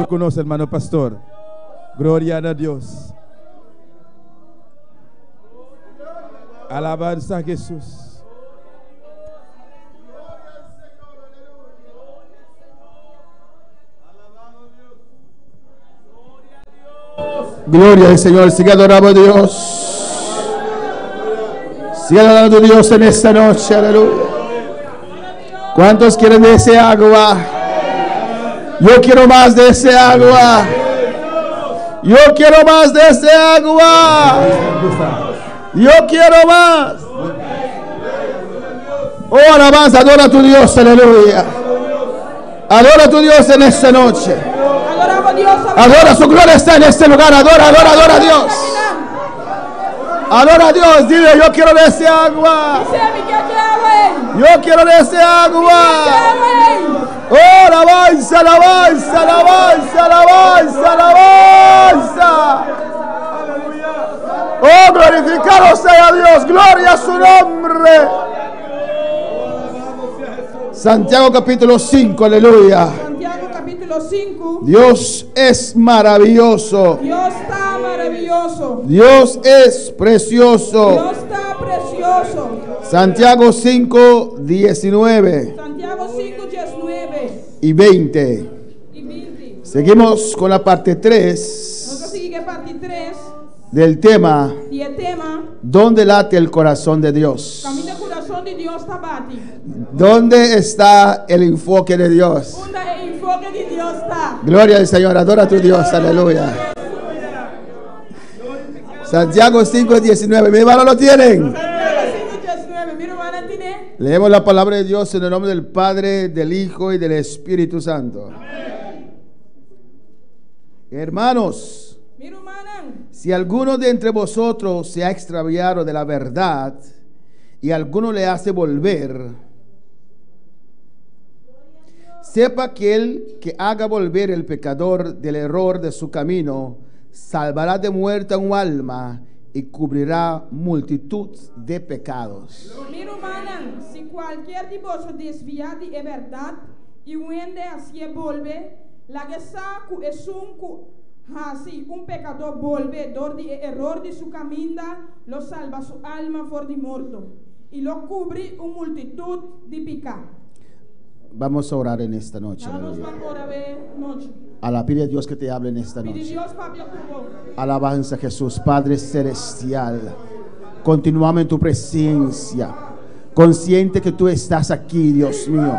tú conoces, hermano pastor. Gloria a Dios. Alabanza a Jesús. Gloria al Señor. Sigue adorando a Dios. Sigue adorando a Dios en esta noche. Aleluya. ¿Cuántos quieren de ese agua? Yo quiero más de ese agua. Yo quiero más de ese agua. Yo quiero más. Oh, alabanza, adora a tu Dios, aleluya. Adora a tu Dios en esta noche. Adora, su gloria está en este lugar. Adora, adora, adora a Dios. Adora a Dios, dile, yo quiero de ese agua. Yo quiero de ese agua. Oh, alabanza, alabanza, alabanza, alabanza, alabanza. Oh, glorificado sea Dios, gloria a su nombre. Santiago capítulo 5, aleluya. Santiago capítulo 5. Dios es maravilloso. Dios está maravilloso. Dios es precioso. Dios está precioso. Santiago 5, 19. Santiago 5, 19 y 20. y 20. Seguimos con la parte 3. Nosotros sigue parte 3 del tema. Y el tema, ¿dónde late el corazón de Dios? camino el corazón de Dios está bati. ¿Dónde está el enfoque de Dios? ¿Dónde el enfoque de Dios está? Gloria al Señor, adora a tu Dios, aleluya. Santiago 5, 19. Mi hermano lo tienen. Leemos la palabra de Dios en el nombre del Padre, del Hijo y del Espíritu Santo. Hermanos, si alguno de entre vosotros se ha extraviado de la verdad y alguno le hace volver, sepa que el que haga volver el pecador del error de su camino salvará de muerte a un alma y cubrirá multitud de pecados. Mi hermana, si cualquier de vosotros desvía de verdad y huende hacia volver, la que saca es un pecador volvedor de error de su camino, lo salva su alma for de muerto y lo cubre una multitud de pecados. Vamos a orar en esta noche. Pide a Dios que te hable en esta noche. Alabanza a Jesús, Padre celestial. Continuamos en tu presencia. Consciente que tú estás aquí, Dios mío.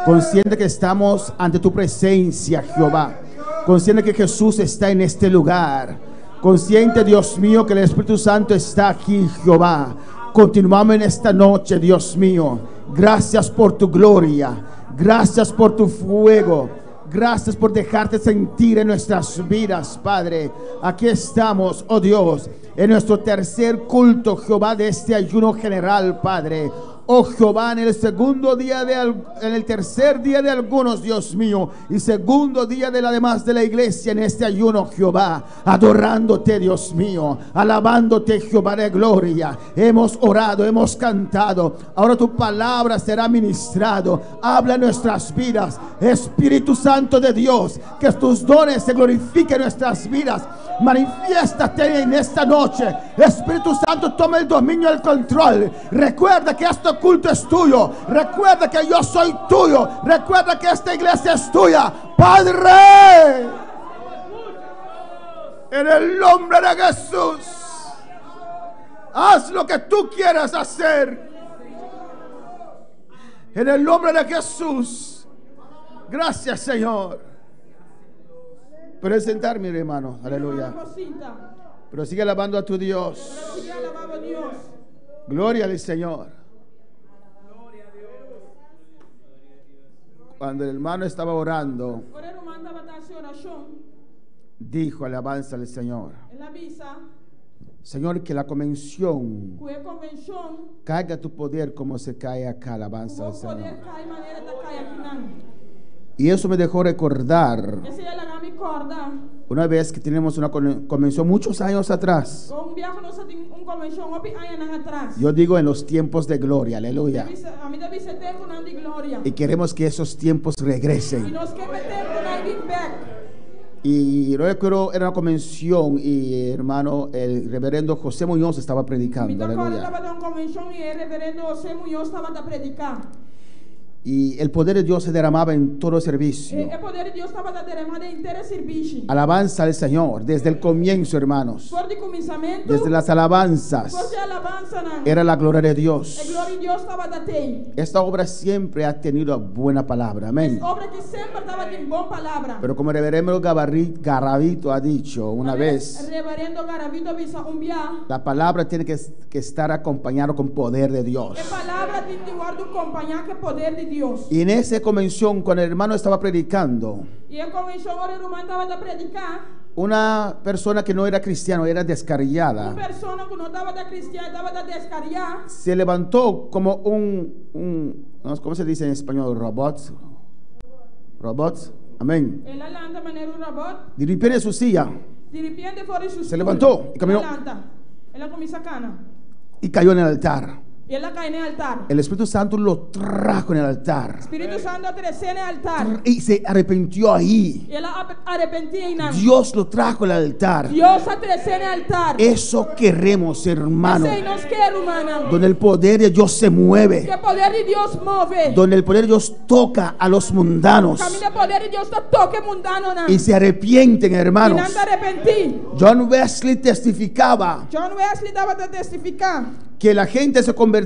Consciente que estamos ante tu presencia, Jehová. Consciente que Jesús está en este lugar. Consciente, Dios mío, que el Espíritu Santo está aquí, Jehová. Continuamos en esta noche, Dios mío. Gracias por tu gloria. Gracias por tu fuego. Gracias por dejarte sentir en nuestras vidas, Padre. Aquí estamos, oh Dios, en nuestro tercer culto, Jehová, de este ayuno general, Padre. Oh Jehová, en el segundo día en el tercer día de algunos, Dios mío, y segundo día de la demás de la iglesia en este ayuno, Jehová, adorándote, Dios mío, alabándote, Jehová de gloria. Hemos orado, hemos cantado. Ahora tu palabra será ministrado. Habla en nuestras vidas, Espíritu Santo de Dios, que tus dones se glorifiquen en nuestras vidas. Manifiéstate en esta noche, Espíritu Santo, toma el dominio, el control. Recuerda que este culto es tuyo. Recuerda que yo soy tuyo. Recuerda que esta iglesia es tuya, Padre. En el nombre de Jesús, haz lo que tú quieras hacer. En el nombre de Jesús. Gracias, Señor. Presentar, mi hermano, aleluya. Pero sigue alabando a tu Dios. Gloria al Señor. Cuando el hermano estaba orando, dijo: alabanza al Señor. Señor, que la convención caiga tu poder como se cae acá, alabanza al Señor. Y eso me dejó recordar una vez que tenemos una convención muchos años atrás. Yo digo en los tiempos de gloria, aleluya. Y queremos que esos tiempos regresen. Y recuerdo, era una convención y hermano, el reverendo José Muñoz estaba predicando. Mi Aleluya. estava da convenção e o reverendo José Muñoz estava a predicar. Y el poder de Dios se derramaba en todo el servicio. O poder de Deus estava derramado em inteiro serviço. Alabanza al Señor desde el comienzo, hermanos. Por de começamento, Desde las alabanzas por de alabança, era la gloria de Dios. a glória de Deus estava da tei. Esta obra siempre ha tenido buena palabra, amén. Obra que sempre estava em boa palavra. Pero como el reverendo Garavito ha dicho una vez, Reverendo Garavito avisa dia. la palabra tiene que estar acompañado con poder de Dios. A palavra tem de guardar acompanhar que poder de Deus. Y en esa convención, cuando el hermano estaba predicando, E a convenção o irmão estava a predicar. una persona que no era cristiano, era Uma descarriada, pessoa que não estava da cristiana estava a descarriar. se levantó como ¿cómo se dice en español? Robots. Amén. Ela lanta maneira um robot. De repente de su silla De repente fora su se levantó y caminó Ela começa a cana. y cayó en el altar. E ela cai no altar. El Espíritu Santo lo trajo en el altar Espírito Santo cresceu no altar. y se arrepintió ahí. E ela arrepentia em nada. Dios lo trajo al altar. Deus a crescer no altar. Eso queremos, hermano. Esse nós queremos, humana. Donde el poder de Dios se mueve. Que o poder de Deus move. Donde el poder de Dios toca a los mundanos Caminho do poder de Deus toque mundano na. y se arrepienten, E hermanos. não arrepentir. John Wesley testificaba John Wesley estava a testificar. que la gente se convertía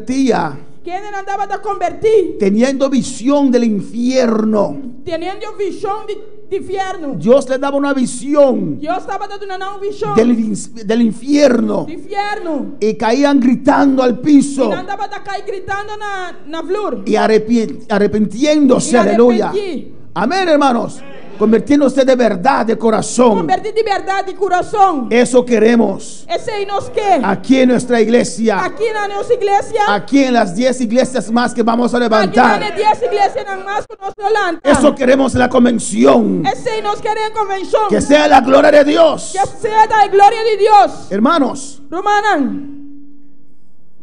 Que ele andava a convertir. teniendo visión del infierno. Tendo visão de inferno. Dios le daba una visión Deus estava dando uma visão del infierno de inferno. y caían gritando al piso E andava a cair gritando na flor. y arrepintiéndose. Y Aleluya. arrepentí. Amén, hermanos. Convirtiéndose de verdad, de corazón. Convertir de verdade de coração. Eso queremos Esse aí nós quer. aquí en nuestra iglesia. Aqui na nossa igreja. Aquí en las 10 iglesias más que vamos a Aqui na levantar. 10 igrejas na mais que nós levanta. Eso queremos en la convención. Esse aí nós queremos convenção. Que sea la gloria de Dios. Que seja da glória de Deus. Hermanos, Romanan.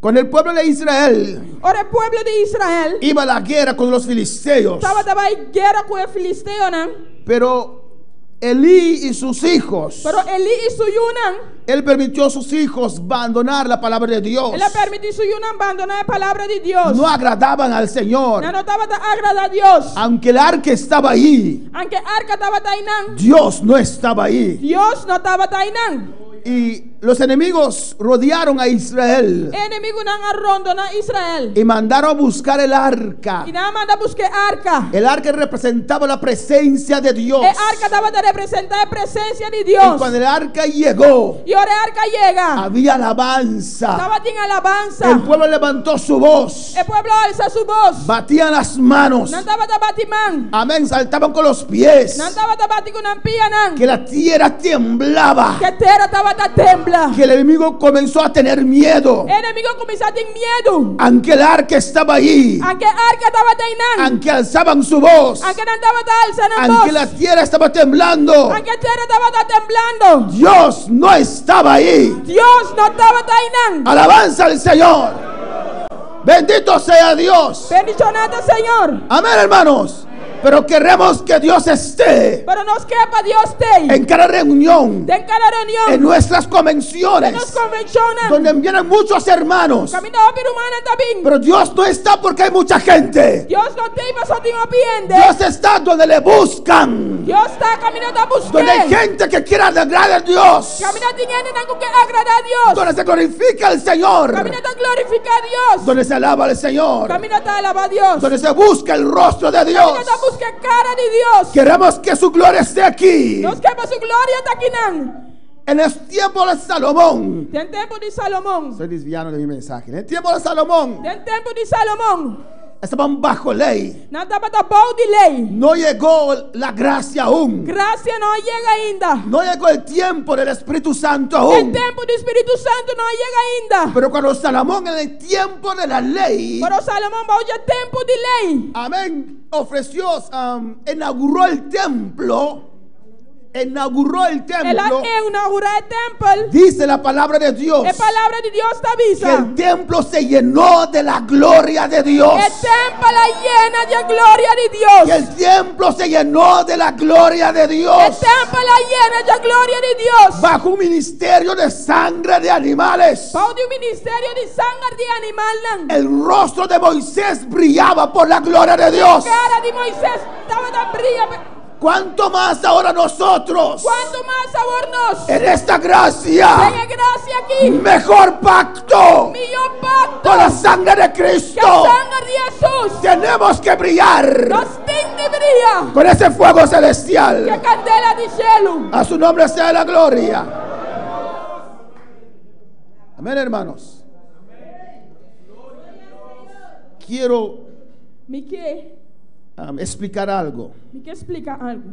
con el pueblo de Israel Ora, o povo de Israel iba a la guerra con los filisteos. estava em guerra com o filisteu, não? Pero Elí y sus hijos, Pero Eli e seu não. él permitió a sus hijos abandonar la palabra de Dios. Ele permitiu seu não abandonar a palavra de Deus. No agradaban al Señor. Não estava a agradar a Deus. Aunque el arca estaba ahí, Aunque a arca estava aí, não. Dios no estaba ahí. Deus não estava aí, não. Y los enemigos rodearon a Israel Inimigo não arrondo na Israel. y mandaron a buscar el arca. E não manda buscar arca. El arca representaba la presencia de Dios. E arca estava a representar a presença de Y Deus. cuando el arca llegó, E ora a arca chega. había alabanza. Estava em alabança. El pueblo levantó su voz, O povo alça sua voz. batían las manos. Não estava a bater mão. Amén, saltaban con los pies. Não estava a bater com a pia, não. Que la tierra temblaba. Que a terra estava a temblar. Que el enemigo comenzó a tener miedo. O inimigo começou a ter medo. Aunque el arca estaba ahí, Aunque a arca estava aí, não. aunque alzaban su voz, Aunque não estava alçando a aunque la voz. tierra estaba temblando, Aunque a terra estava temblando. Dios no estaba ahí. Deus não estava aí, não. Alabanza al Señor. Bendito sea Dios. Bendicionado Senhor. Amén, hermanos. Pero queremos que Dios esté Pero nos quepa Deus tem. en cada reunión, Tem cada reunião. en nuestras Nos convenciones, convencionam. donde vienen muchos hermanos. Caminho humana também. Pero Dios no está porque hay mucha gente. Deus não tem, mas só tem uma piende. Dios está donde le buscan, Deus está caminhando a buscar. donde hay gente que quiera agradar a Dios, Caminhando tem gente que agrada a Deus. donde se glorifica al Señor, Caminhando a glorificar a Deus. donde se alaba al Señor, Caminhando a alabar a Deus. donde se busca el rostro de Dios. Caminando a buscar a cara de Deus. Queremos que su gloria esté aquí. Deus quer su glória está aqui não. En el tiempo de Salomón, Tem tempo de Salomão. estoy desviando de mi mensaje. En el tiempo de Salomón, Tem tempo de Salomão. estaban bajo lei. Não estava da bom de lei. No llegó la gracia aún. Graça não chega ainda. No llegó el tiempo del Espíritu Santo O aún. tempo do Espírito Santo não chega ainda. Pero cuando Salomón, en el tiempo de la ley, Pero Salomão hoje é tempo de lei. amén, ofreció, inauguró el templo. inauguró el Ela templo, inaugurou o templo. dice la palabra de Dios A palavra de Deus está que avisa. el templo se llenó de la gloria de Dios. O templo é llena de glória de Deus. Que el templo se llenó de la gloria de O Dios. templo é llena de glória de Deus. Bajo un ministerio de sangre de animales. Pau de ministério de sangue de animal não. El rostro de Moisés brillaba por la gloria de Dios. Cara de Moisés estava da brilha. ¿Cuánto más ahora nosotros? Quanto mais sabor nós. En esta gracia, Tenha graça aqui. mejor pacto Melhor pacto. con la sangre de Que a Cristo. sangue de Jesus. Tenemos que brillar Nós tem de brilhar. con ese fuego Que celestial. candela de gelo. A su nombre sea la gloria. Amén, hermanos. Quiero Me quer explicar algo. explicar algo.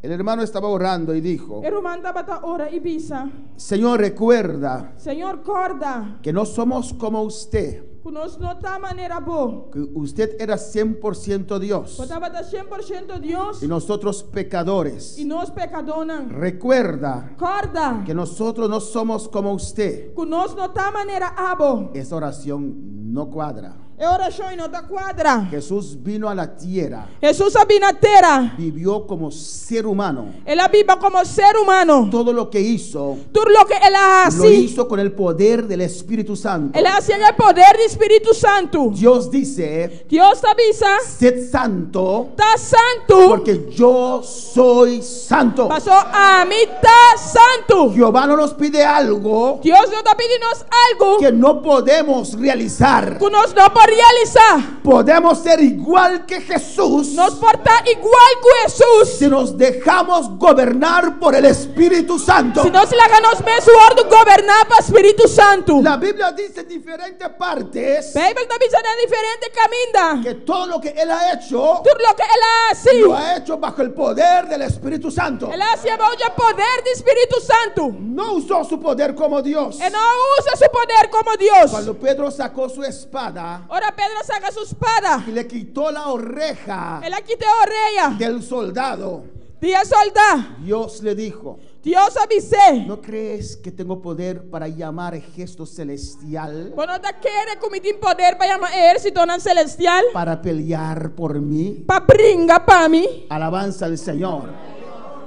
El hermano estaba orando y dijo: O irmão estava a orar e bisa. Señor, recuerda Senhor, corda. que no somos como usted, Que nós não está maneira boa. que usted era 100% Dios Estava da 100% Deus. y nosotros pecadores. E nós pecador não. Recuerda Corda. que nosotros no somos como usted. Que nós não está maneira abo. Esa oración no cuadra. É oração e não da quadra. Jesús vino a la tierra, Jesus sabia na terra. vivió como ser humano. Ela viva como ser humano. Todo lo que hizo, Tudo lo que ela lo hacía. hizo con el poder del Espíritu Santo. Ela hacía en el poder do Espírito Santo. Dios dice: Deus avisa. sed santo, Está santo. porque yo soy santo. Passou a mim está santo. Jehová no nos pide algo Deus não está pedindo algo que no podemos realizar. que nós não podemos realizar. Podemos ser igual que Jesús Nos portar igual que Jesus. si nos dejamos gobernar por el Espíritu Santo. Se nós nos mesmo ordem governar para o Espírito Santo. La Biblia dice en diferentes partes A Bíblia está dizendo em diferente caminho. que todo lo que Él ha hecho, Tudo lo que ela lo hacía. ha hecho bajo el poder del Espíritu Santo. Ela hacía bajo o poder do Espírito Santo. No usó su poder como Dios. E não usa seu poder como Deus. Cuando Pedro sacó su espada Ora Pedro saca sua espada. y le quitó la oreja Ela quita a orelha. del soldado, Dia soldar. Dios le dijo: Deus avisei. ¿no crees que tengo poder para llamar gesto celestial Quando está querendo que me tem poder para chamar exército não celestial. para pelear por mí? Para brincar para mim. Alabanza al Señor.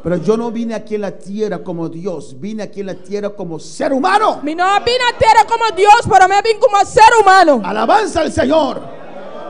Pero yo no vine aquí en la tierra como Dios, vine aquí en la tierra como ser humano. Me não vim na terra como Deus, para mim vim como ser humano. Alabanza al Señor.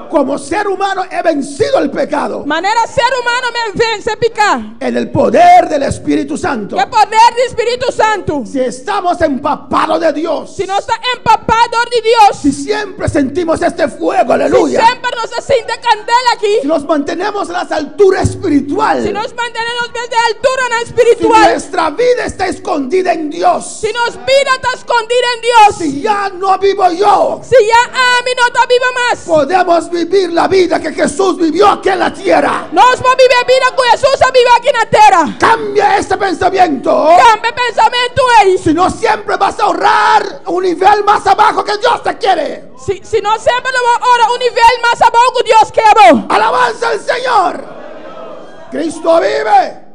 Como ser humano he vencido el pecado Maneira ser humano me vence picar. en el poder del Espíritu Santo. Que poder do Espírito Santo. Si estamos empapados de Dios, Se nós está empapado de Deus. si siempre sentimos este fuego, Se aleluya, sempre nos sente candela aqui. si nos mantenemos a las alturas Se espiritual, nós mantemos de altura na si espiritual. nuestra vida está escondida en Dios, Se nos vida está escondida em Deus. si ya no vivo yo, Se já a mim não está viva mais. podemos vivir la vida que Jesús vivió aquí en la tierra. Nós vamos viver a vida que Jesus vive aqui na terra. Cambia este pensamiento. Cambia pensamento aí. Si no, siempre vas a ahorrar un nivel más abajo que Dios te quiere. Se nós sempre vamos orar um nível mais abaixo que Deus quer. Alabanza al Señor. Cristo vive.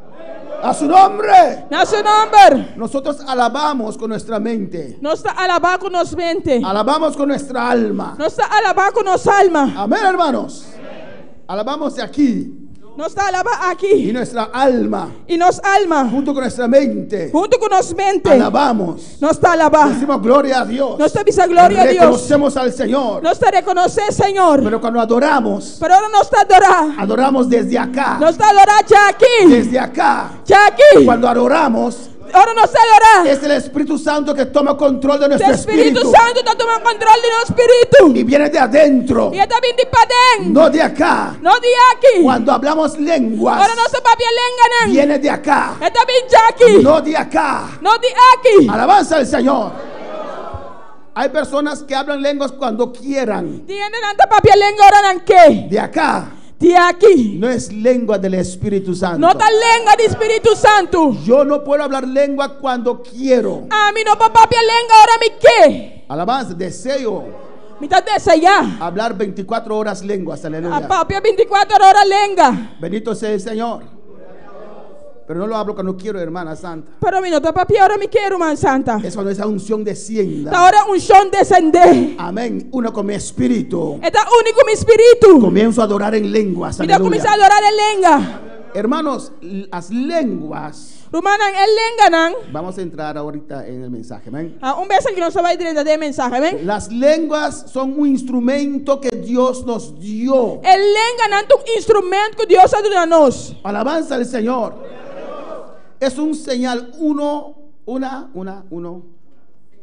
A su nombre. Na seu nome. Nosotros alabamos con nuestra mente. Nós está alabar com nossa mente. Alabamos con nuestra alma. Nós está alabar com nossa alma. Amén, hermanos. Alabamos de aquí. Nós está alabar Y aqui. nuestra alma, E nossa alma, junto con nuestra mente, junto com nossa mente, alabamos. nós está alabar. Decimos gloria a Dios. Nós está dizendo glória a Deus. Reconocemos al Señor. Nós está reconhecer Senhor. Pero cuando adoramos, Pero ahora nós está adorar. adoramos desde acá. Nós está adorar já aqui. Desde acá. Já aqui. Cuando adoramos, Ahora nós está adorar. es el Espíritu Santo que toma control de O nuestro Espírito espíritu. Santo está tomando controle do nosso espírito. Y viene de adentro, E está vindo para dentro. no de acá. Não de aqui. Cuando hablamos lenguas, Ahora nossa papia lenga não. viene de acá, Está vindo já aqui. no de acá. Não de aqui. Alabanza al Señor. Hay personas que hablan lenguas cuando quieran. Tiene tanta papia lenga ahora não quer. De acá De aqui. no es lengua del Espíritu Santo. Não está lenga do Espírito Santo. Yo no puedo hablar lengua cuando quiero. A mim não papia lenga ahora me quer. Alabanza, deseo Me está desejando. hablar 24 horas lenguas. A Aleluya. papia 24 horas lenga. Bendito sea el Señor. Pero no lo hablo cuando quiero, hermana santa. Pero mi nota papi ahora me quiero, man santa. Es cuando esa unción descienda. Ahora unción descende. Amén. Uno con mi espíritu. Está único mi espíritu. Comienzo a adorar en lenguas. Mira, Aleluya. comienza a adorar en lengua. Hermanos, las lenguas. Rumanan el lenganan. Vamos a entrar ahorita en el mensaje. Amén. Un beso que no se va a ir dentro del mensaje, ¿ven? Las lenguas son un instrumento que Dios nos dio. El lenganan es un instrumento que Dios ha dado a nosotros. Alabanza al Señor. Es un señal,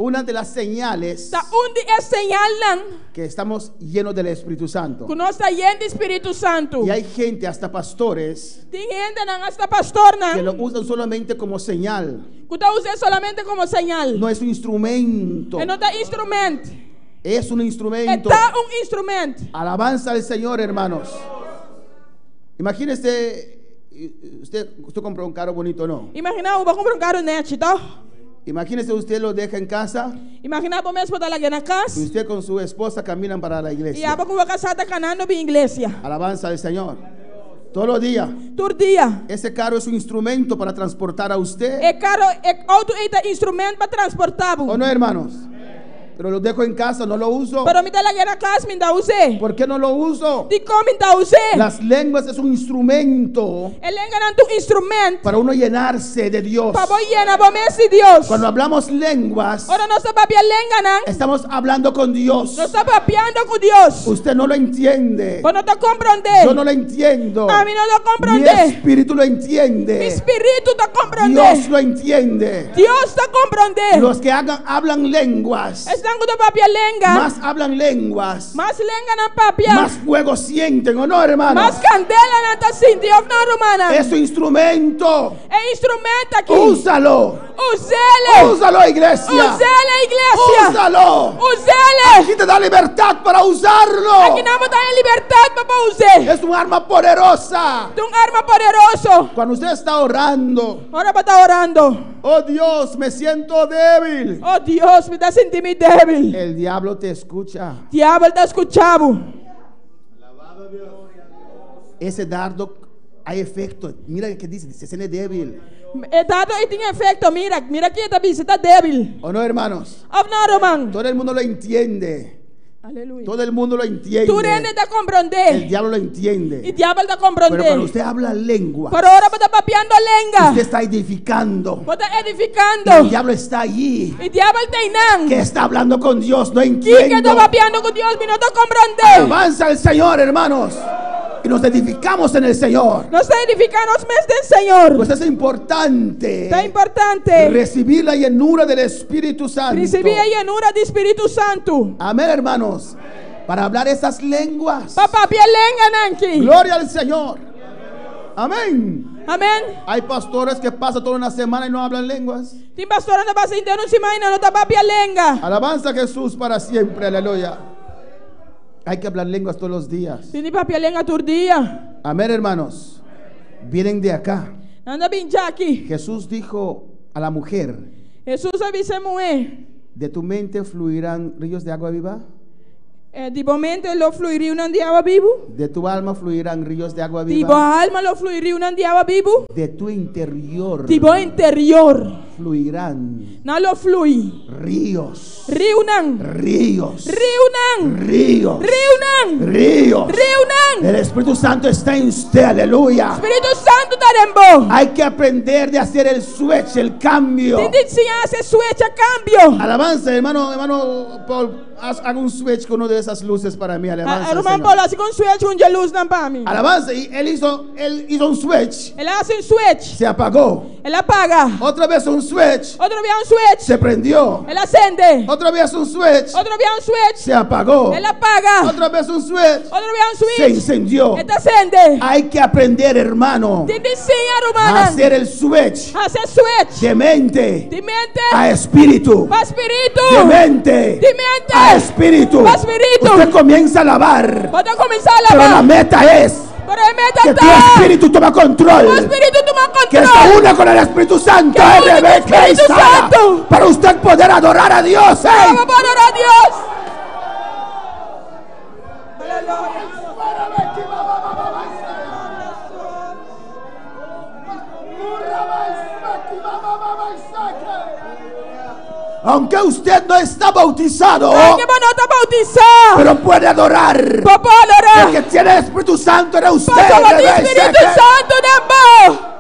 una de las señales Ta un día señalan que estamos llenos del Espíritu Santo. que no está lleno de Espíritu Santo. Y hay gente, hasta pastores, Tem gente nan hasta pastor que nan lo usan solamente como señal. que está usando solamente como señal. No es un instrumento. No está instrumento. Es un instrumento. Está un instrumento. Alabanza al Señor, hermanos. Imagínese, usted compró un carro bonito, ¿no? Imagina, vou comprar um carro net, tá? Imagínese, usted lo deja en casa Imagina, vou mesmo botar lá na y casa. usted con su esposa caminan para la E iglesia. a pouco vou casar canando bem igreja. Alabanza al Señor. Todos los días. Todo dia. Ese carro es un instrumento para transportar a usted. E carro, e auto é instrumento para transportar. ¿O no, hermanos? Pero lo dejo en casa, no lo uso. Pero me dá lá na casa, me dá usar. ¿Por qué no lo uso? De como me dá usar? Las lenguas es un instrumento Ele enganando um instrumento para uno llenarse de Dios. para boi llenar bom esse Deus. Cuando hablamos lenguas, Ora nós estamos enganando. estamos hablando con Dios. Nós estamos papiando com Deus. Usted no lo entiende. Quando não compreender. Yo no lo entiendo. A mim não lo Mi compreender. espíritu lo Mi entiende. espírito está Dios compreender. lo entiende. Deus está compreender. Los que hablan lenguas, Estão com o papel lenga. más hablan lenguas, Mas lenga na papel. más fuego sienten, ¿o no, hermanos? Mas candela na tá sintiendo não romana. Es un instrumento. É instrumento aqui. Úsalo. Usele. Úsalo, iglesia. Usele igreja. Úsalo. Usele. Aquí te da libertad para usarlo. Aqui não vou dar liberdade para usar. Es un arma poderosa. De arma poderoso. Cuando usted está orando, Ora para estar orando. oh Dios, me siento débil. Oh Deus, me dá sentir-me débil. El diablo te escucha. Diabo está escuchando. Ese dardo hay efecto. Mira que dice, se siente débil. É dado e tem efeito. Mira aqui está bem, você está débil. ¿O no, hermanos? Oh não, Roman. Todo el mundo lo entiende. Aleluia. Todo el mundo lo entiende. Tu rende está El compreender. diablo lo E entiende. diabo está Pero cuando compreender. usted habla lengua, Por hora para papiando lenga. usted está edificando. Para El edificando. diablo está allí. E diabo está inang. Que está hablando con Dios, no E que entiendo. está papiando com Deus, me não está compreender. Avanza el Señor, hermanos. Y nos edificamos en el Señor. Nós está edificando os meses do Senhor. Pues es importante Está importante recibir la llenura del Espíritu Santo. receber a llenura do Espírito Santo. Amén, hermanos. Para hablar esas lenguas. Para papiar lenga nanki. Gloria al Señor. Amén. Amém. Hay pastores que pasan toda una semana y no hablan lenguas. Tem pastor na base inteira não se imagina, não está papiar lenga. Alabanza a Jesús para siempre. Aleluya. Hay que hablar lenguas todos los días. Tem papiar lenga todo dia. Amén, hermanos. Vienen de acá. Anda bem já aqui. Jesús dijo a la mujer: Jesus avisa mulher. ¿de tu mente fluirán ríos de agua viva? De momento lo fluiria um diabo vivo. ¿De tu alma fluirán ríos de agua De viva? alma lo fluiria um diabo vivo. De tu interior De interior. fluirán Não lo flui. ríos. Rio não. Ríos. Rio não. Ríos. Rio não. Ríos. Rio não. El Espíritu Santo está en usted. Aleluya. Espírito Santo está dentro. Hay que aprender de hacer el switch, el cambio. Tem que ensinar a ser switch a cambio. Alabanza, hermano Paul. Haga un switch con una de esas luces para mí. Alabanza. al Irmão Señor. Paulo, assim com switch de luz não para mim. Alabanza. Y él hizo un switch. Ele hace um switch. Se apagó. Ele apaga. Otra vez un switch. Outro vez um switch. Se prendió. Ele acende. Otra vez un switch. Outro vez um switch. Se apagó. Ele apaga. Otra vez un switch. Outro vez um Se switch. incendió. Ele acende. Hay que aprender, hermano, Tem que ensinar, a humana. hacer el switch Hacer switch. de mente De mente a espíritu. para espírito. De mente De mente a espíritu. para espírito. Usted comienza a lavar, Pode começar a pero la lavar. meta es Pero a meta que tu está. espíritu toma O control. espírito toma Que se control. una con el Espíritu Santo. Que une con el RB, Espíritu Sara, Santo. para usted poder adorar a Dios. ¿eh? Vamos a adorar a Dios. Aleluya. Aunque usted no está bautizado, Anche ma non sta bautizzato. pero puede adorar. Papà allora. Porque tiene el Espíritu Santo en usted. Pastor di Spirito Santo nel mo.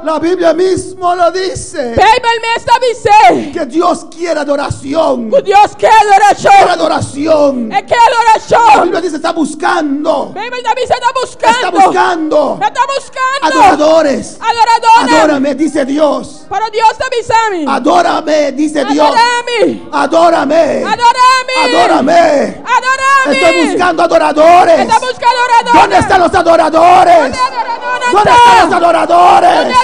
La Biblia mismo lo dice. Bible me sta dicendo Que Dios quiere adoración. che Dio Quiere chiede adoración. e che La adorazione. Biblia dice está buscando. Bible sta Está buscando. buscando Sta buscando. adoradores. Adoradores. Adórame, dice Dios. Però Dio sta bisami. Adórame, dice Dios. Adorami. Adórame. Adorami. Adórame. Adorami. Estoy buscando adoradores. Sta buscando adoradores. ¿Dónde están los adoradores? ¿Dónde están los adoradores?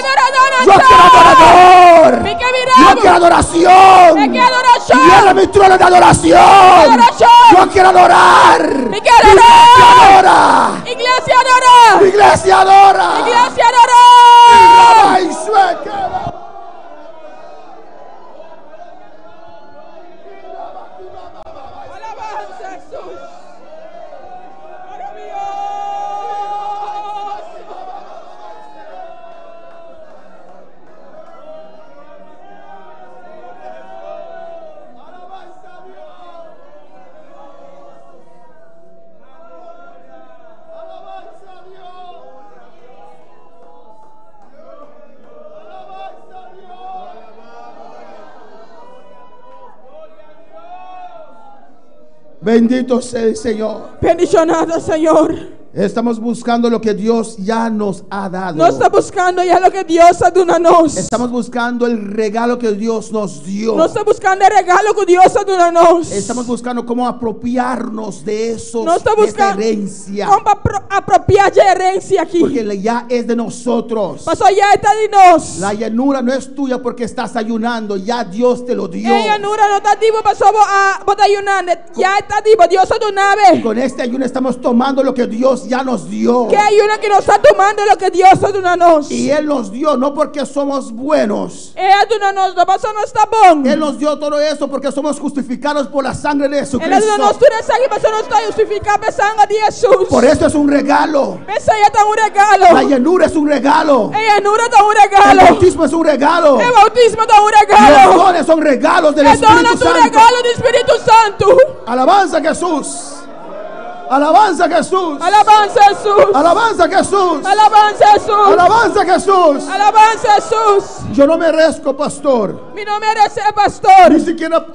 Yo quiero adorador. Mi che Yo quiero adoración. E che adorazione. Cierra mi trono de adoración. Adoración. Yo quiero adorar. Mi che adora. Iglesia adora. Iglesia adora. Iglesia adora. Iglesia adora. Ay, sueca. Alabanza a Jesús. Maravilloso. Bendito sea el Señor. Bendicionado Señor. Estamos buscando lo que Dios ya nos ha dado. No está buscando ya lo que Dios ha dado a nos. Estamos buscando el regalo que Dios nos dio. No está buscando el regalo que Dios ha dado a nos. Estamos buscando cómo apropiarnos de esos, No está de esa buscando herencia. cómo apropiar de herencia aquí. Porque ya es de nosotros. Pasó ya está de nos. La llanura no es tuya porque estás ayunando. Ya Dios te lo dio. Ella no está tipo pasó a ayunando. Ya está tipo Dios ha dado. Con este ayuno estamos tomando lo que Dios ya nos dio. Que hay una que nos está tomando lo que Dios ha dado a nos. Y Él nos dio no porque somos buenos. Ella dado a nos, no pasó no está bon. Él nos dio todo eso porque somos justificados por la sangre de Ela Jesucristo. dado a nos tudo isso aqui, pasó no está justificado pela sangue de Jesus. Por eso es un regalo. Essa aí está regalo. La llanura es un regalo. Ella no está El regalo. bautismo es un regalo. El bautismo está Los regalo. dones son regalos del El don Espíritu es un Santo. regalo del Espíritu Santo. Alabanza a Jesús. Alabanza a Jesús. Alabanza a Jesús. Alabanza a Jesús. Alabanza a Jesús. Alabanza a Jesús. Alabanza a Jesús. Yo no merezco, pastor. Mi nombre es el pastor. Ni siquiera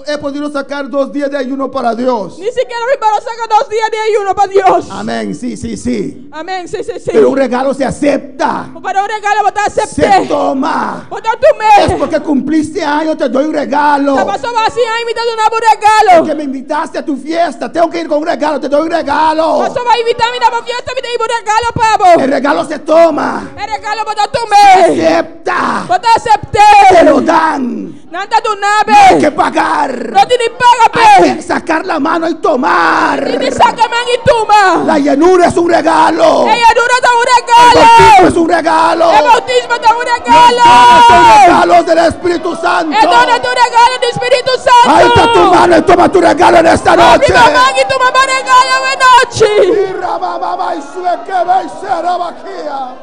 he podido sacar 2 días de ayuno para Dios. Ni siquiera mi padre saca 2 días de ayuno para Dios. Amén, sí, sí, sí. Amén, sí, sí, sí. Pero un regalo se acepta. Para un regalo, vos te Se acepté. toma. Vos te tomé. Es porque cumpliste años, te doy un regalo. Te pasó así, ahí me te doy un regalo. Que me invitaste a tu fiesta. Tengo que ir con un regalo, te doy un regalo. Pasó va a invitarme a la fiesta, me te doy un regalo, pavo. El regalo se toma. El regalo, vos te tomé. Acepta. Vos te Te acepté. lo dan. Nada tu No hay nave. que pagar. No te ni paga, Hay pe. que sacar la mano y tomar. Y te saca man y toma. La llanura es un regalo. Ella dura da un El bautismo regalo. es un regalo. El bautismo da un Los dones son regalo. regalos del Espíritu Santo. El don es tu regalo del Espíritu Santo. Ahí está tu mano y toma tu regalo en esta noche. Abri la mano y toma mi regalo de noche. Y rabababa y suequeba y serabajía.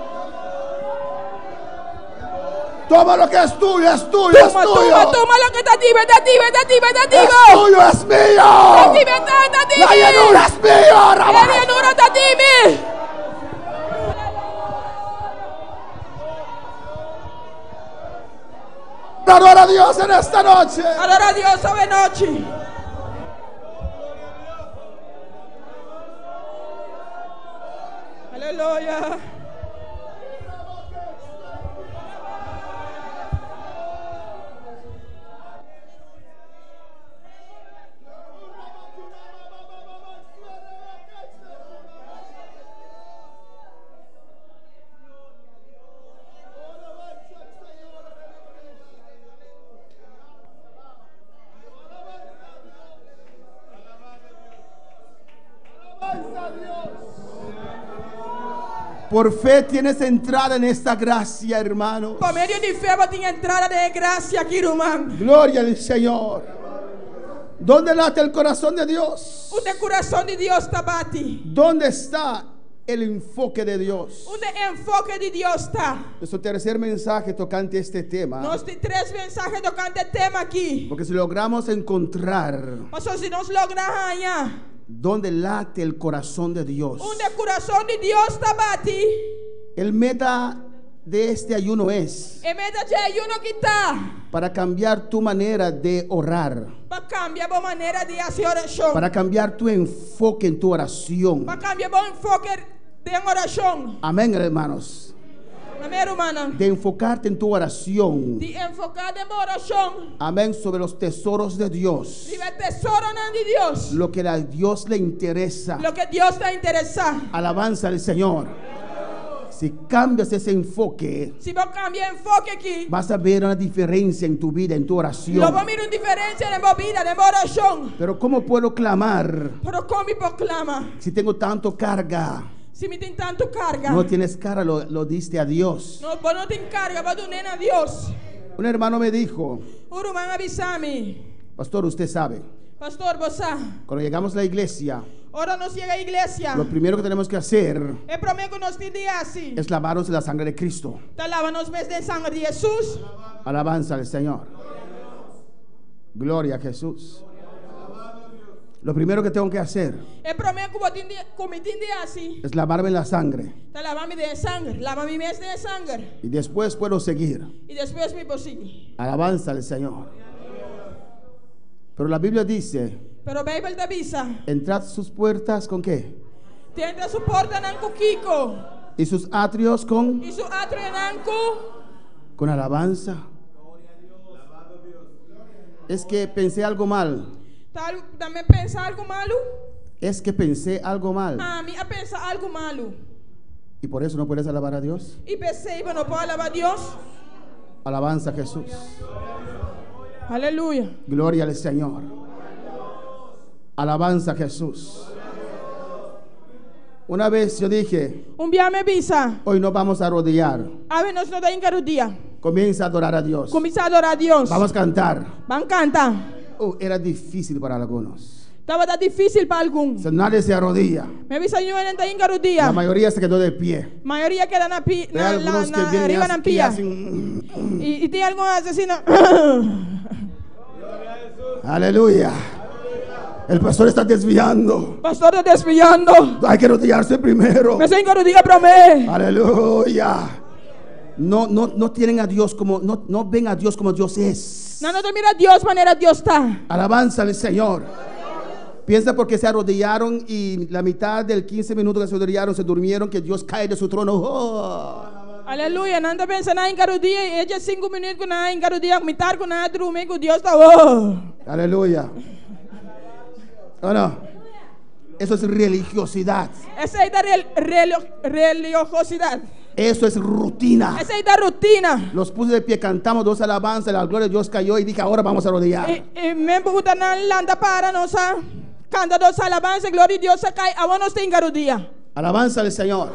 Toma lo que es tuyo, es tuyo, es Toma, tuyo. toma lo que está ti, está ti, está ti, está ti. Es tuyo, es mío. Está ti. La llanura es mío, La rabababa. llanura está ti, mi. Adora a Dios en esta noche. Adora a Dios esta noche. Aleluya. Por fe tienes entrada en esta gracia, hermano. Por medio de fe, vos tienes entrada de gracia aquí, hermano. Gloria al Señor. ¿Dónde late el corazón de Dios? Onde o coração de Deus está bate? ¿Dónde está el enfoque de Dios? Onde o enfoque de Deus está? Nuestro tercer mensaje tocante este tema. Nós temos 3 mensagens tocante tema aqui. Porque si logramos encontrar Mas se nós lograr arranhar dónde late el corazón de Dios, onde o coração de Deus está bate, el meta de este ayuno es é meta de ayuno que está para cambiar tu manera de orar, para cambiar a maneira de fazer oração, para cambiar tu enfoque en tu oración. para cambiar o enfoque de oração. Amén, hermanos. Amém, hermana. De enfocarte en tu oración. De enfocar en oração. Amén, sobre los tesoros de Dios. De ver tesouro de Deus. Lo que a Dios le interesa. Lo que Deus está interessado. Alabanza al Señor. Si cambias ese enfoque, Se você cambiar enfoque aqui, vas a ver una diferencia en tu vida, en tu oración. eu vou ver uma diferença na minha vida, na minha oração. Pero ¿cómo puedo clamar Pero como proclama? si tengo tanto carga? Se me tem tanto carga. No tienes carga, lo diste a Dios. Não, não tem carga, vai donar a Deus. Un hermano me dijo, O irmão avisar-me. pastor, usted sabe, Pastor, você. cuando llegamos a la iglesia, Ora nós chega à igreja. lo primero que tenemos que hacer É primeiro que nós temos assim. es lavarnos en la sangre de Cristo. Tá lavando os pés de sangue de Jesus. Alabanza al Señor. Gloria a Jesús. Lo primero que tengo que hacer É primeiro que eu entendo assim. es lavarme en la sangre. Tá lavando de sangue. Lava mi mes de sangue. Y después puedo seguir. E depois me possível. Alabanza al Señor. Pero la Biblia dice, Pero a Bíblia te avisa. entrad sus puertas con qué? Tenta su porta nan Kiko. Y sus atrios con E su atrio nanku. alabanza. Es que pensé algo mal. Também pensa algo malo? Es que pensé algo mal. Ah, me pensa algo malo. Y por eso no puedes alabar a Dios. E pensei, não pode alabar a Deus. Alabanza a Jesús. Aleluia. Gloria al Señor. Alabanza a Jesús. Una vez yo dije, Dia me avisa. hoy no vamos a arrodillar. A ver, nós não tem que dia. Comienza a adorar a Dios. Começar a adorar a Deus. Vamos a cantar. Vamos cantar. Era difícil para algunos. Estava difícil para alguns. Nadie se arrodilla. Me avisa eu não tem que dia. La mayoría se quedó de pie. A maioria queda na Hay algunos que vienen arriba na aquí y pia. hacen, E tem alguns assim. aleluya. El pastor está desviando. Pastor está desviando. Hay que arrodillarse primero. Me tem que dia para mim. Aleluya. No tienen a Dios como, no ven a Dios como Dios es. Não te mira Deus maneira Deus está. Alabanza al Señor. Piensa porque se arrodillaron y la mitad del 15 minutos que se arrodillaron se durmieron, que Dios cae de su trono. Oh. Aleluia, não está pensando em cada dia, é 5 minutos que não em cada dia, mitar com nada, dormir com Deus está. Oh. Aleluya. ¿O no? Eso es religiosidad. Essa é da religiosidade. Eso es rutina. Essa é da rotina. Los puse de pie, cantamos 2 alabanzas, la gloria de Dios cayó y dije, ahora vamos a arrodillar. E me puta na landa para nossa, canta 2 alabanças, glória de Deus cai, agora nós tem cada dia. Alabanza al Señor.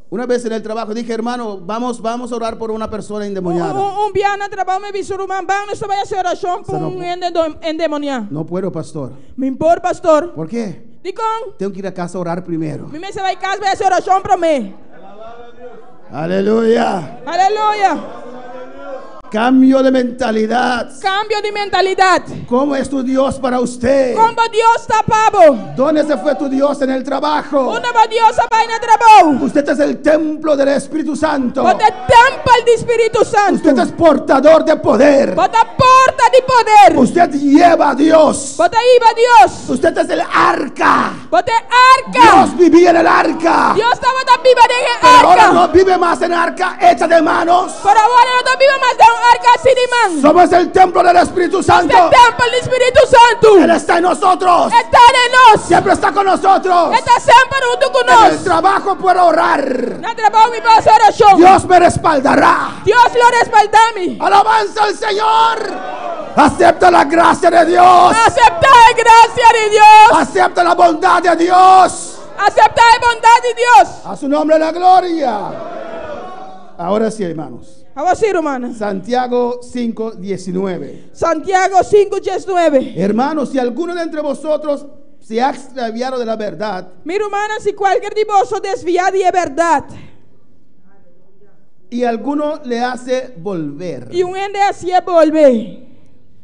Una vez en el trabajo dije, hermano, vamos a orar por una persona endemoniada. Dia no trabalho me visu rumah bang, nós vai fazer oração por endemoniado. No puedo, pastor. Me impor, pastor. ¿Por qué? Dicon, Tengo que ir a casa a orar primero. me se vai casa vai fazer oração para mim. Aleluya. Aleluia. Cambio de mentalidad. Cambio de mentalidade. ¿Cómo es tu Dios para usted? Como Deus está pavo. ¿Dónde se fue tu Dios en el trabajo? Onde vai Deus vai na trabalho? Usted es el templo del Espíritu Santo. Bota templo do Espírito Santo. Usted es portador de poder. Bota porta de poder. Usted lleva a Dios. Bota iba Deus. Usted es el arca. Bota arca. Dios vivía en el arca. Deus estava da viva de Pero ahora arca. no vive más en arca hecha de manos. Pero agora não tá viva mais da arca assim de mão. Somos el templo del Espíritu Santo. Este templo do Espírito Santo Él está en nosotros. está em nós. Siempre está con nosotros. Está sempre junto En el conosco. trabajo puedo orar. Na trabalho me passa oração. Dios me respaldará. Deus lo respalda-me. Alabanza al Señor. Acepta la gracia de Dios. Aceptar a graça de Deus. Acepta la bondad de Dios. Aceptar a bondade de Deus. A su nombre la gloria. Ahora sí, hermanos. Ahora sí, hermana. Santiago 5:19. Santiago 5:19. Hermanos, si alguno de entre vosotros se ha extraviado de la verdad Mi hermana, si cualquier de vosotros desviado de verdad y alguno le hace volver, y un ende así volver,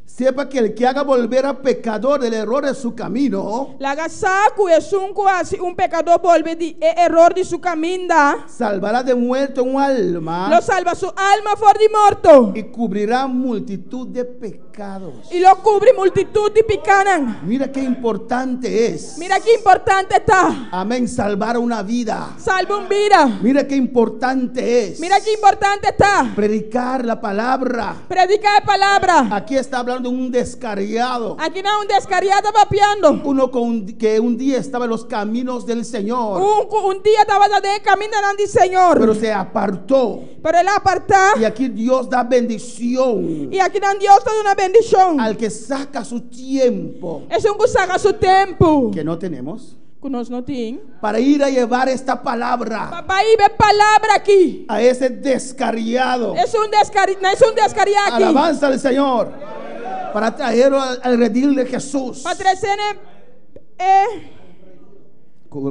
sepa que el que haga volver a pecador del error de su camino, la gasaku es un pecador volver de error de su caminda, salvará de muerte un alma lo salva su alma for de muerto y cubrirá multitud de pecados. y lo cubre multitud de picanan. Mira qué importante es. Mira qué importante está. Amén, salvar una vida. Salva un vida. Mira qué importante es. Mira qué importante está. Predicar la palabra. Predica la palabra. Aquí está hablando de un descarriado. Aquí no un descarriado vapeando. Uno que un día estaba en los caminos del Señor, Un día estaba de camino del Señor, pero se apartó. pero él aparta. Y aquí Dios da bendición Y aquí dan Dios toda una bendición. al que saca su tiempo, Es un que saca su tiempo. que no tenemos, Que nós não tem. para ir a llevar esta palabra Papai ve palavra aqui. a ese descarriado. É um descariado aqui. Alabanza al Señor, para traerlo al redil de Jesús. Patrocínio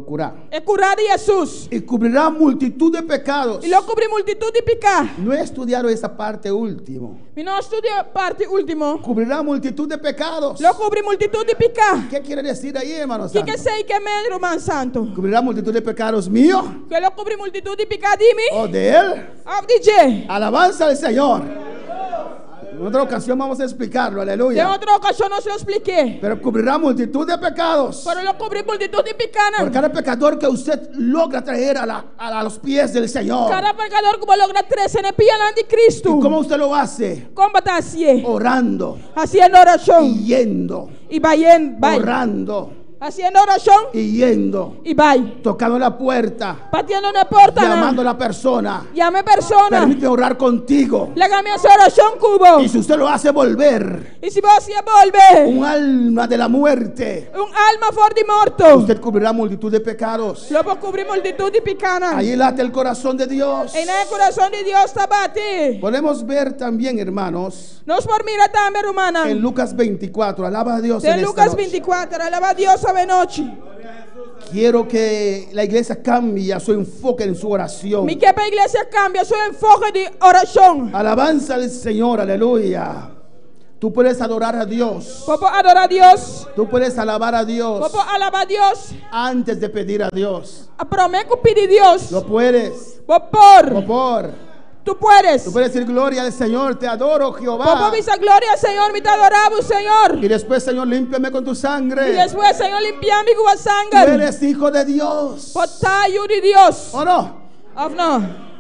Curar. é curar de Jesus. Y cubrirá multitud de pecados. E lo cobri multitud de picar. No he estudiado esa parte último. E não estudia parte último. Cubrirá multitud de pecados. Lo cobri multitud de picar. ¿Qué quiere decir ahí, hermano Que santo? sei que é menos, irmão santo. Cubrirá multitud de pecados míos Que lo cobri multitud de picar de mim. o de él. Of DJ. Alabanza al Señor. En otra ocasión vamos a explicarlo, De aleluya. outra ocasião não se lo expliquei. Pero cubrirá multitud de pecados. Pero lo cobri multitud de picar. Por cada pecador que usted logra traer a los pies del Señor. Cada pecador que logra 13 en el pie de Cristo. ¿Y cómo usted lo hace? Como está así? Orando, Haciendo oración. y yendo, Y vayan, orando, haciendo oración. y yendo, Y vaya. tocando la puerta, Pateando una puerta. llamando a la persona. Llame persona. Permite orar contigo. Légame esa oración cubo. Y si usted lo hace volver, Y si vos se vuelve un alma de la muerte, un alma for de muerto, usted cubrirá multitud de pecados. lo puedo cubrir multitud de picanas. Ahí late el corazón de Dios. En el corazón de Dios está bate. Podemos ver también, hermanos, Nos por mira también, hermana. en Lucas 24. Alaba a Dios en De esta Lucas noche. 24. Alaba a Dios a noche. Quiero que la iglesia cambie su enfoque en su oración. Mi que la iglesia cambia su enfoque de oración. Alabanza al Señor, aleluya. Tú puedes adorar a Dios. Puedo adorar a Dios. Tú puedes alabar a Dios Puedo alabar a Dios. antes de pedir a Dios. Prometo pedir a Dios. Lo puedes. Por. Tú puedes. Tú puedes decir gloria al Señor, te adoro, Jehová. Puedo decir gloria al Señor, me te adoramos, Señor. Y después, Señor, límpiame con tu Y sangre. después, Señor, limpiame con la Tú sangre. eres hijo de Dios. Por tallo de Dios. ¿O no? Of no.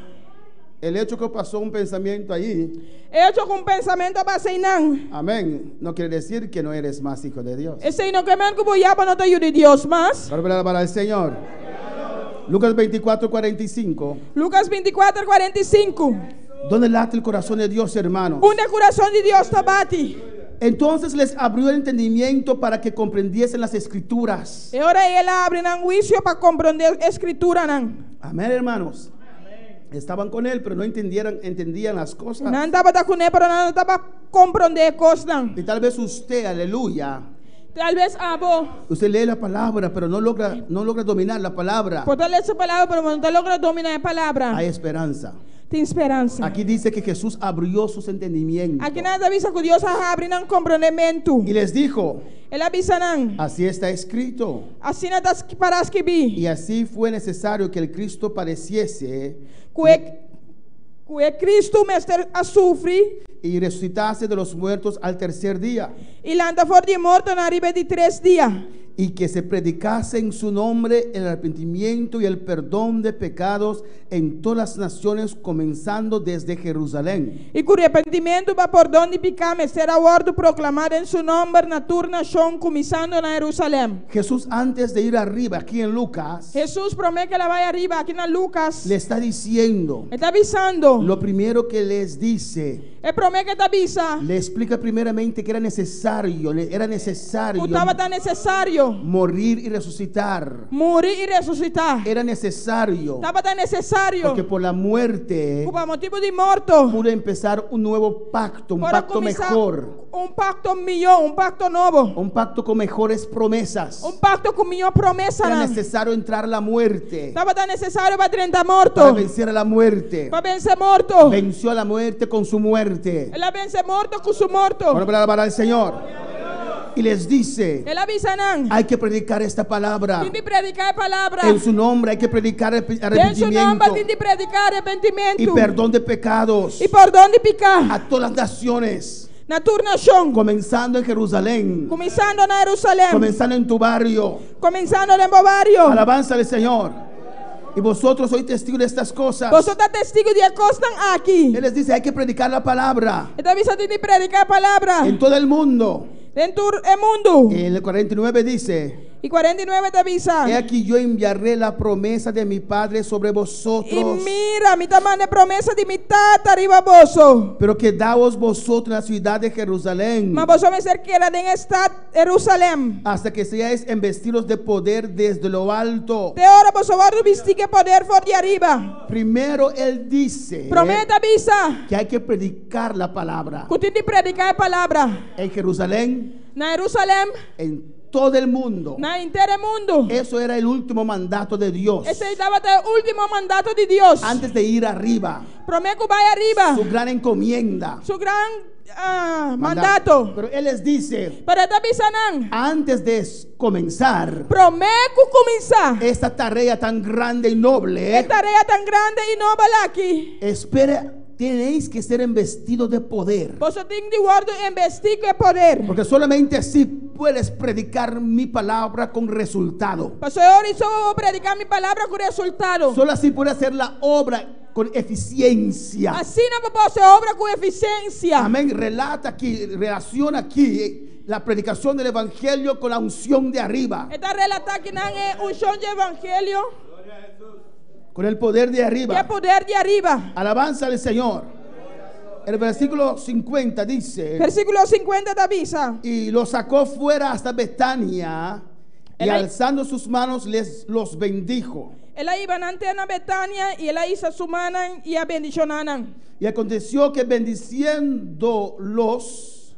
El hecho que pasó un pensamiento ahí, He hecho con pensamiento para Seinan. amén, no quiere decir que no eres más hijo de Dios. Ese no que me han ya para no te ayude Dios más. Para alabar al Señor. Lucas 24:45. Lucas 24, 45. ¿Dónde late el corazón de Dios, hermanos? Un de corazón de Dios está bati. Entonces les abrió el entendimiento para que comprendiesen las escrituras. Y ahora él abre un juicio para comprender escritura. Amén, hermanos. Estaban con él, pero no entendían las cosas. No estaba con él, pero no estaba comprender cosas. Y tal vez usted, aleluya, Tal vez abo. usted lee la palabra, pero no logra dominar la palabra. Por tal esa palabra, pero no te logra dominar la palabra. Hay esperanza. Tem esperanza. Aquí dice que Jesús abrió sus entendimientos. Aquí nada avisa que Dios abre un comprendimiento. Y les dijo, Él avisa nan. así está escrito. Así nada para escribir. Y así fue necesario que el Cristo padeciese Que Cristo mestre a sufrir y resucitase de los muertos al tercer día. y la anda for de muerto en arriba de 3 días. Y que se predicase en su nombre el arrepentimiento y el perdón de pecados en todas las naciones, comenzando desde Jerusalén. E com arrependimento para perdão de pecado será ordo proclamado em seu nome na tua nação, começando na Jerusalém. Jesús, antes de ir arriba, aquí en Lucas, Jesus promete que ela vai arriba aqui na Lucas. le está diciendo, Ele está avisando. lo primero que les dice, Ele promete que te avisa. le explica primeramente que era necesario, Que estava tão necessário. necesario morir y resucitar. morir y resucitar. Era necesario, Estava tan necessário. porque por la muerte Por motivo de morto. pudo empezar un nuevo pacto, un Para pacto começar mejor, pacto melhor, pacto novo. un pacto con mejores promesas. Pacto com melhor promessa. Era necesario entrar a la muerte Estava tan necessário para enfrentar morto. para vencer a la muerte. Para vencer morto. Venció a la muerte con su muerte. Ela vence morto com su morto. Ahora para alabar al Señor. Y les dice, Ela avisa não. hay que predicar esta palabra. Tem de predicar a palavra. En su nombre hay que predicar Em seu arrepentimiento nome tem de predicar arrependimento. y perdón de pecados E perdão de pecar. a todas las naciones, Na tua nação. comenzando en Jerusalén, Começando na Jerusalém. comenzando en tu barrio. Começando no meu barrio. Alabanza al Señor. Y vosotros sois testigos de estas cosas. Você está testigo de que estão aqui. Él les dice, hay que predicar la palabra Então avisa de predicar a palavra. en todo el mundo. Dentro do mundo. En el 49 dice, E 49 te avisa. he aquí yo enviaré la promesa de mi Padre sobre E vosotros, mira, mi tamane promessa de mi tata arriba vosso. pero quedaos vosotros en la ciudad de Jerusalén Mas vosso me cerqueira en estado Jerusalém. hasta que seáis embestidos de poder desde lo alto. Te ora vosso guardo vestige poder for de arriba. Primero él dice Prometa avisa. que hay que predicar la palabra Cuti de predicar a palavra. en Jerusalén, Na Jerusalém, en todo el mundo. na inteiro mundo. Eso era el último mandato de Dios Esse estava o último mandato de Deus. antes de ir arriba, Prometo vai arriba. su gran encomienda. Su gran mandato. Pero él les dice, Para te avisa não. antes de comenzar Prometo começar. esta tarea tan grande y noble, Esta tarea tan grande e nobre aqui. espere, tenéis que ser embestidos de poder, Você tem de guardar investigue poder. porque solamente así puedes predicar mi palabra con resultado. Pastor, eu só vou predicar minha palavra com resultado. Solo así puedes hacer la obra con eficiencia. Assim não posso obra com eficiência. Amén. Relata aquí, relaciona aquí la predicación del evangelio con la unción de arriba, Esta relata que não é unção de evangelho, con el poder de que é arriba. poder de arriba. Alabanza al Señor. El versículo 50 dice, Versículo 50 te avisa. y los sacó fuera hasta Betania y alzando sus manos los bendijo. Ela iba ante na Betânia e ela hizo su mano e a bendicionaram. Y aconteció que bendiciéndolos,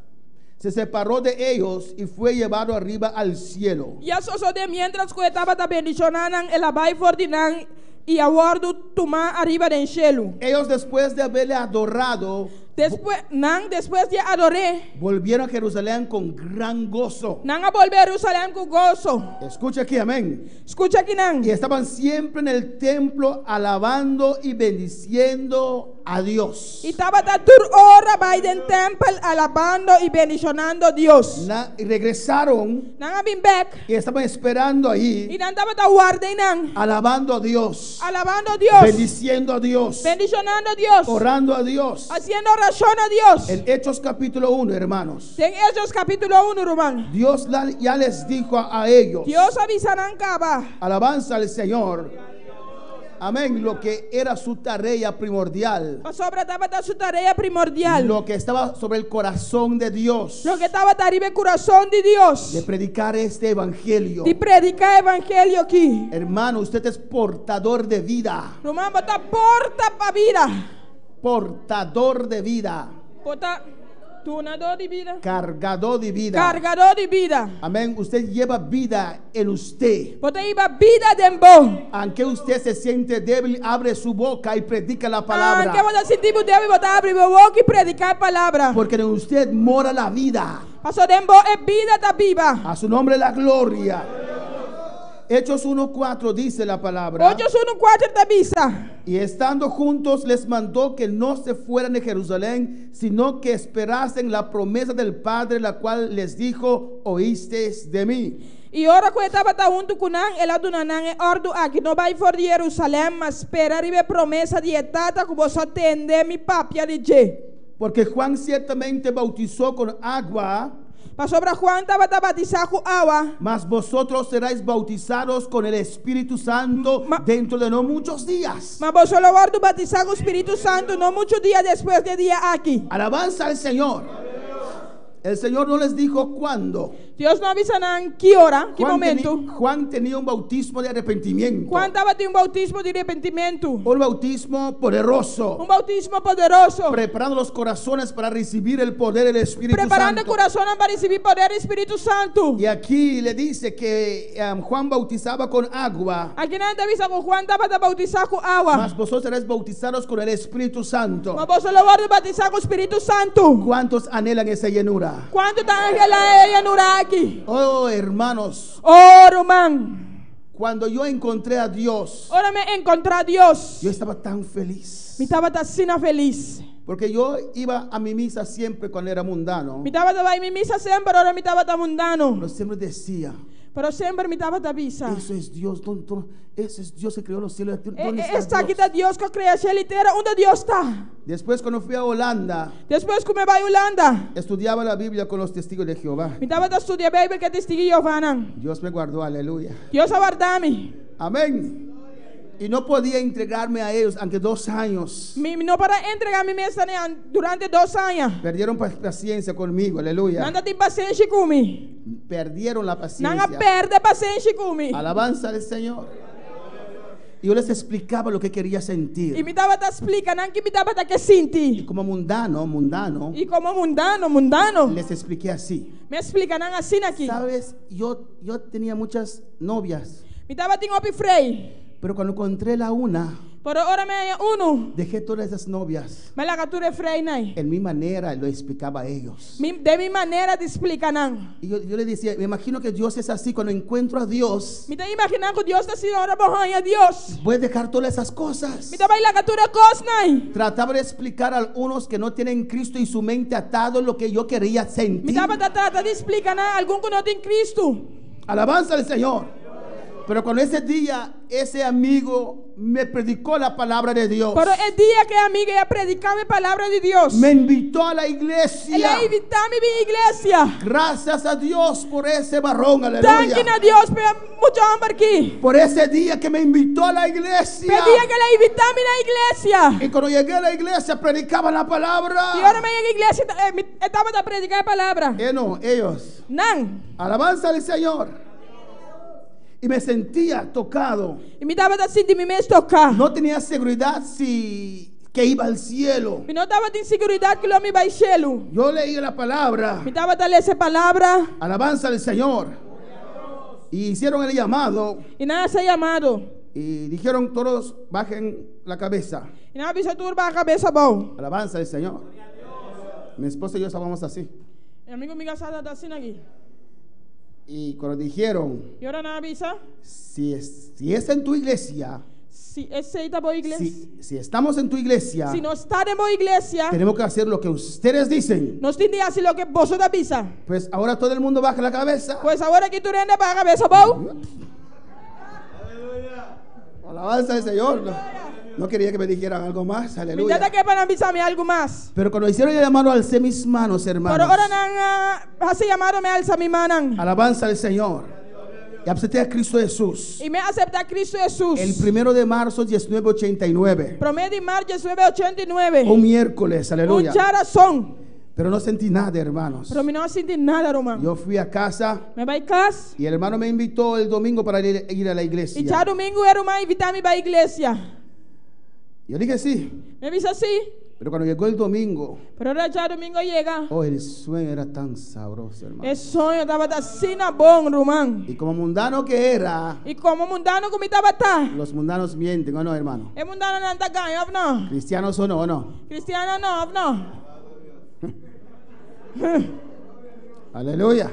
se separó de ellos y fue llevado arriba al cielo. E a de mientras que estava te bendicionaram, ela vai ordenar e a guardo tomar arriba del cielo. Ellos después de haberle adorado, Después de adoré, volvieron a Jerusalén con gran gozo. não a volver a Jerusalém com gozo. Escucha aquí, amén. Escucha aqui não. Y estaban siempre en el templo alabando y bendiciendo a Dios. E estava a tur hora vai den templo alabando e bendicionando Deus. Y regresaron Não a been back. y estaban esperando E ahí, não estava a guardar não. alabando a Dios, Alabando Deus. bendiciendo a Dios, Bendicionando Deus. orando a Dios. Haciendo oración a Dios. En Hechos capítulo 1, hermanos, En Hechos capítulo 1, hermano. Dios ya les dijo a ellos, Dios avisarán caba. alabanza al Señor, amén, lo que era su tarea primordial, Sobre estaba su tarea primordial. lo que estaba sobre el corazón de Dios, Lo que estaba arriba el corazón de Dios. de predicar este evangelio. De predicar el evangelio aquí. Hermano, usted es portador de vida, Hermano, bota porta para vida. portador de vida, Bota tunador de vida. cargador de vida. Cargador de vida. Amén, usted lleva vida en usted. Bota iba vida dentro. Aunque usted se siente débil, abre su boca y predica la palabra. Que vos sentimos débil, bota abrir la boca y predicar palabra. Porque en usted mora la vida. Pasó dentro es vida está viva. A su nombre la gloria. Hechos 1:4 dice la palabra. 8:1:4 te avisa. Y estando juntos les mandó que no se fueran de Jerusalén, sino que esperasen la promesa del Padre, la cual les dijo, oísteis de mí. E ora que estava junto com nós, ela dona nang é ordo aqui não vai for de Jerusalém, mas espera a promessa de etata que você atende mi papia de je. Porque Juan ciertamente bautizó con agua, Pastor Juan estava batizado com água, mas vosotros seréis bautizados con el Espíritu Santo dentro de no muchos días. mas você lo ordo batizado com o Espírito Santo não muitos dias depois de dia aqui. Alabanza al Señor. El Señor no les dijo cuándo. Dios no avisa en qué hora, qué momento. Juan tenía un bautismo de arrepentimiento. Juan estaba de un bautismo de arrepentimiento. Un bautismo poderoso. Un bautismo poderoso. Preparando los corazones para recibir el poder del Espíritu Preparando el Santo. corazón para recibir poder del Espíritu Santo. Y aquí le dice que Juan bautizaba con agua. Aquí nadie te avisa que Juan estaba de bautizar con agua. Mas vosotros seréis bautizados con el Espíritu Santo. Mas vos lo vas a bautizar con Espíritu Santo. ¿Cuántos anhelan esa llenura? ¿Cuánto están en la llanura aquí? Oh, hermanos, Oh, Román. cuando yo encontré a Dios, Ahora me encontré a Dios. yo estaba tan feliz. Me estaba tan feliz. Porque yo iba a mi misa siempre cuando era mundano. Me estaba de mi misa siempre, ahora me estaba tan mundano. Pero siempre decía, Pero siempre me estaba tan visa. eso es Dios, ese es Dios que creó los cielos. ¿Dónde está Está aquí Dios? de Dios que crea cielo y tierra. ¿Dónde Dios está? Después cuando fui a Holanda, Después que me voy a Holanda, estudiaba la Biblia con los testigos de Jehová. me estaba de estudiar Biblia que testigo Giovanna. Dios me guardó, aleluya. Dios aguardame. Amén. Y no podía entregarme a ellos, aunque 2 años. No para entregar mi mesa durante 2 años. Perdieron paciencia conmigo, aleluya. Nada de paciencia conmigo. Perdieron la Nada paciencia. perde paciencia conmigo. Alabanza al Señor. Y yo les explicaba lo que quería Y sentir. me estaba te explicando que me estaba que sentir. Y como mundano, Y como mundano, les expliqué así. me explican así aquí. Sabes, yo tenía muchas novias, Me estaba tengo opi frei. pero cuando encontré la una, Pero ahora me hay uno. dejé todas esas novias. Me la captura frei nai. En mi manera lo explicaba a ellos. De mi manera de explicar. Y yo le decía, me imagino que Dios es así. Cuando encuentro a Dios, Me está imaginando que Dios está haciendo ahora a Dios. voy a dejar todas esas cosas. Me estaba la captura cosnai. Trataba de explicar a algunos que no tienen Cristo y su mente atado lo que yo quería Me sentir. estaba tratando de explicar a algún que no tiene Cristo. Alabanza al Señor. Pero cuando ese día, ese amigo me predicó la palabra de Dios. Pero el día que amiga ya predicaba la palabra de Dios. Me invitó a la iglesia. Él invitó a mi iglesia. Gracias a Dios por ese varón, Thank aleluya. a Dios por mucho hombre aquí. Por ese día que me invitó a la iglesia. El día que la invitó a mi iglesia. Y cuando llegué a la iglesia predicaba la palabra. Y ahora me llegué a la iglesia. Estaba a predicar la palabra. No, ellos. Nan. Alabanza al Señor. Y me sentía tocado. Y me estaba así de mi mes tocar. No tenía seguridad si que iba al cielo. Me no estaba de inseguridad que lo me va al cielo. Yo leí la palabra. Me estaba a leer esa palabra. Alabanza al Señor. Y hicieron el llamado. Y nada se ha llamado. Y dijeron todos bajen la cabeza. Y nada visa turba a cabeza bow. Alabanza al Señor. Mi esposa y yo estábamos así. Y amigo mi casa está así aquí. Y cuando dijeron, Y ahora nada visa. si es en tu iglesia, Si ese está por iglesia. si estamos en tu iglesia, Si no está en la iglesia. tenemos que hacer lo que ustedes dicen. No estoy hacer lo que vosotros avisa. Pues ahora todo el mundo baja la cabeza. Pues ahora que tú rendes para la cabeza bow. Alabanza al Señor. No quería que me dijeran algo más. Me Aleluya. intenta que para avisarme algo más. Pero cuando hicieron el llamado, alcé mis manos, hermanos. Pero ahora no hace llamado me alza mi manan. Alabanza al Señor. Y acepté a Cristo Jesús. Y me acepta a Cristo Jesús. El 1 de marzo 1989. Promedio de marzo 1989. Un miércoles, aleluya. Mucha razón. Pero no sentí nada, hermanos. Pero me no sentí nada, Román. Yo fui a casa Me voy a casa. y el hermano me invitó el domingo para ir a la iglesia. Y ya domingo era Román invitarme a la iglesia. Yo dije sí. Me dice así. Pero cuando llegó el domingo, Pero ahora ya domingo llega. oh, el sueño era tan sabroso, hermano. El sueño estaba así na bon, Román. Y como mundano que era, Y como mundano como estaba está. los mundanos mienten, ¿o no, hermano? El mundano no anda acá, no. Cristianos o no. Cristiano no. Aleluya.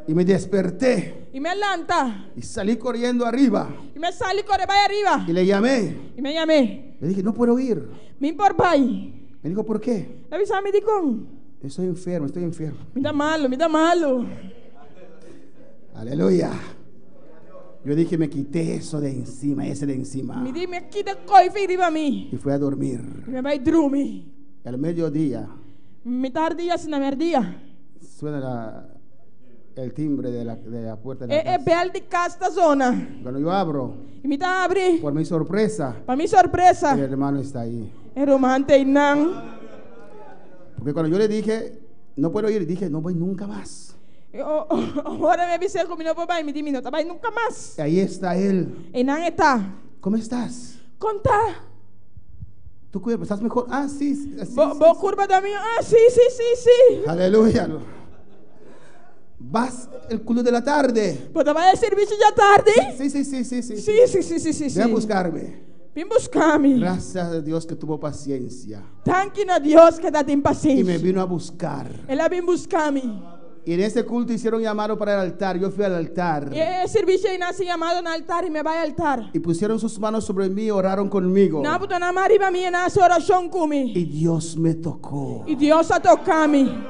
Y me desperté Y me levanta. y salí corriendo arriba Y me salí corre para arriba. y le llamé. Y me llamé. Le dije, no puedo ir. Me importa ahí. Me dijo, ¿por qué? Avísame de con. Estoy enfermo. Me da malo. Aleluya. Yo dije, me quité eso de encima, ese de encima. Me di me quita coife arriba a mí. Y fui a dormir. Y me va a drumi. Y al mediodía Me tardía sin la merdía. suena el timbre de la puerta de la Es casa. bel de casta zona. Cuando yo abro, Y me ta abri. por mi sorpresa, Para mi sorpresa. el hermano está ahí. El romante y nan. Porque cuando yo le dije, no puedo ir, dije, no voy nunca más. Ahora me avise como no puedo mi dimino, tabay nunca más. Ahí está él. Enan está. ¿Cómo estás? Conta. ¿Tu cuerpo estás mejor? Ah, sí. Sí, Bo curva también. Ah, sí. Aleluya. Vas el culto de la tarde. ¿Pero va a servicio ya tarde? Sí. Ve a buscarme. Ven buscarme. Gracias a Dios que tuvo paciencia. Thank a Dios que da impaciencia. Y me vino a buscar. Él vino a buscarme. Y en ese culto hicieron llamado para el altar. Yo fui al altar. Y el servicio nace llamado en altar y me va al altar. Y pusieron sus manos sobre mí y oraron conmigo. Y Dios me tocó. Y Dios ha tocado a mí.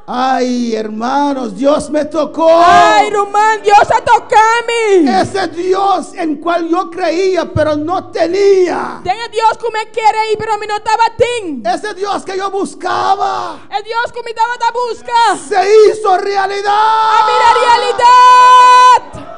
Ay, hermanos, Dios me tocó. Ay, Román, Dios ha tocado a mí. Ese Dios en cual yo creía, pero no tenía. Tenga Dios que me quiere y pero a mí no estaba tin. Ese Dios que yo buscaba. El Dios que me estaba a buscar. Se hizo realidad. A mí la realidad.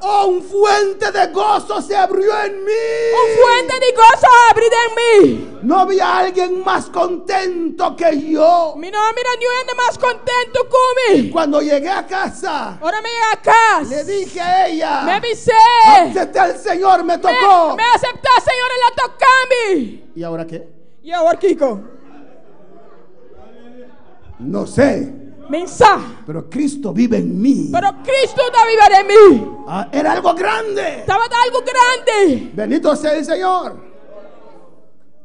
Oh, un fuente de gozo se abrió en mí. Un fuente de gozo abrió en mí. No había alguien más contento que yo. Mira, yo ando más contento conmigo. Cuando llegué a casa, ahora me llegué a casa. le dije a ella, me avisé. Acepté al Señor, me tocó. Me acepté al Señor y la tocó a mí. ¿Y ahora qué? ¿Y ahora, Kiko? No sé. Mensaje. Pero Cristo vive en mí. Pero Cristo está vivo en mí. Era algo grande. Estaba algo grande. Bendito sea el Señor.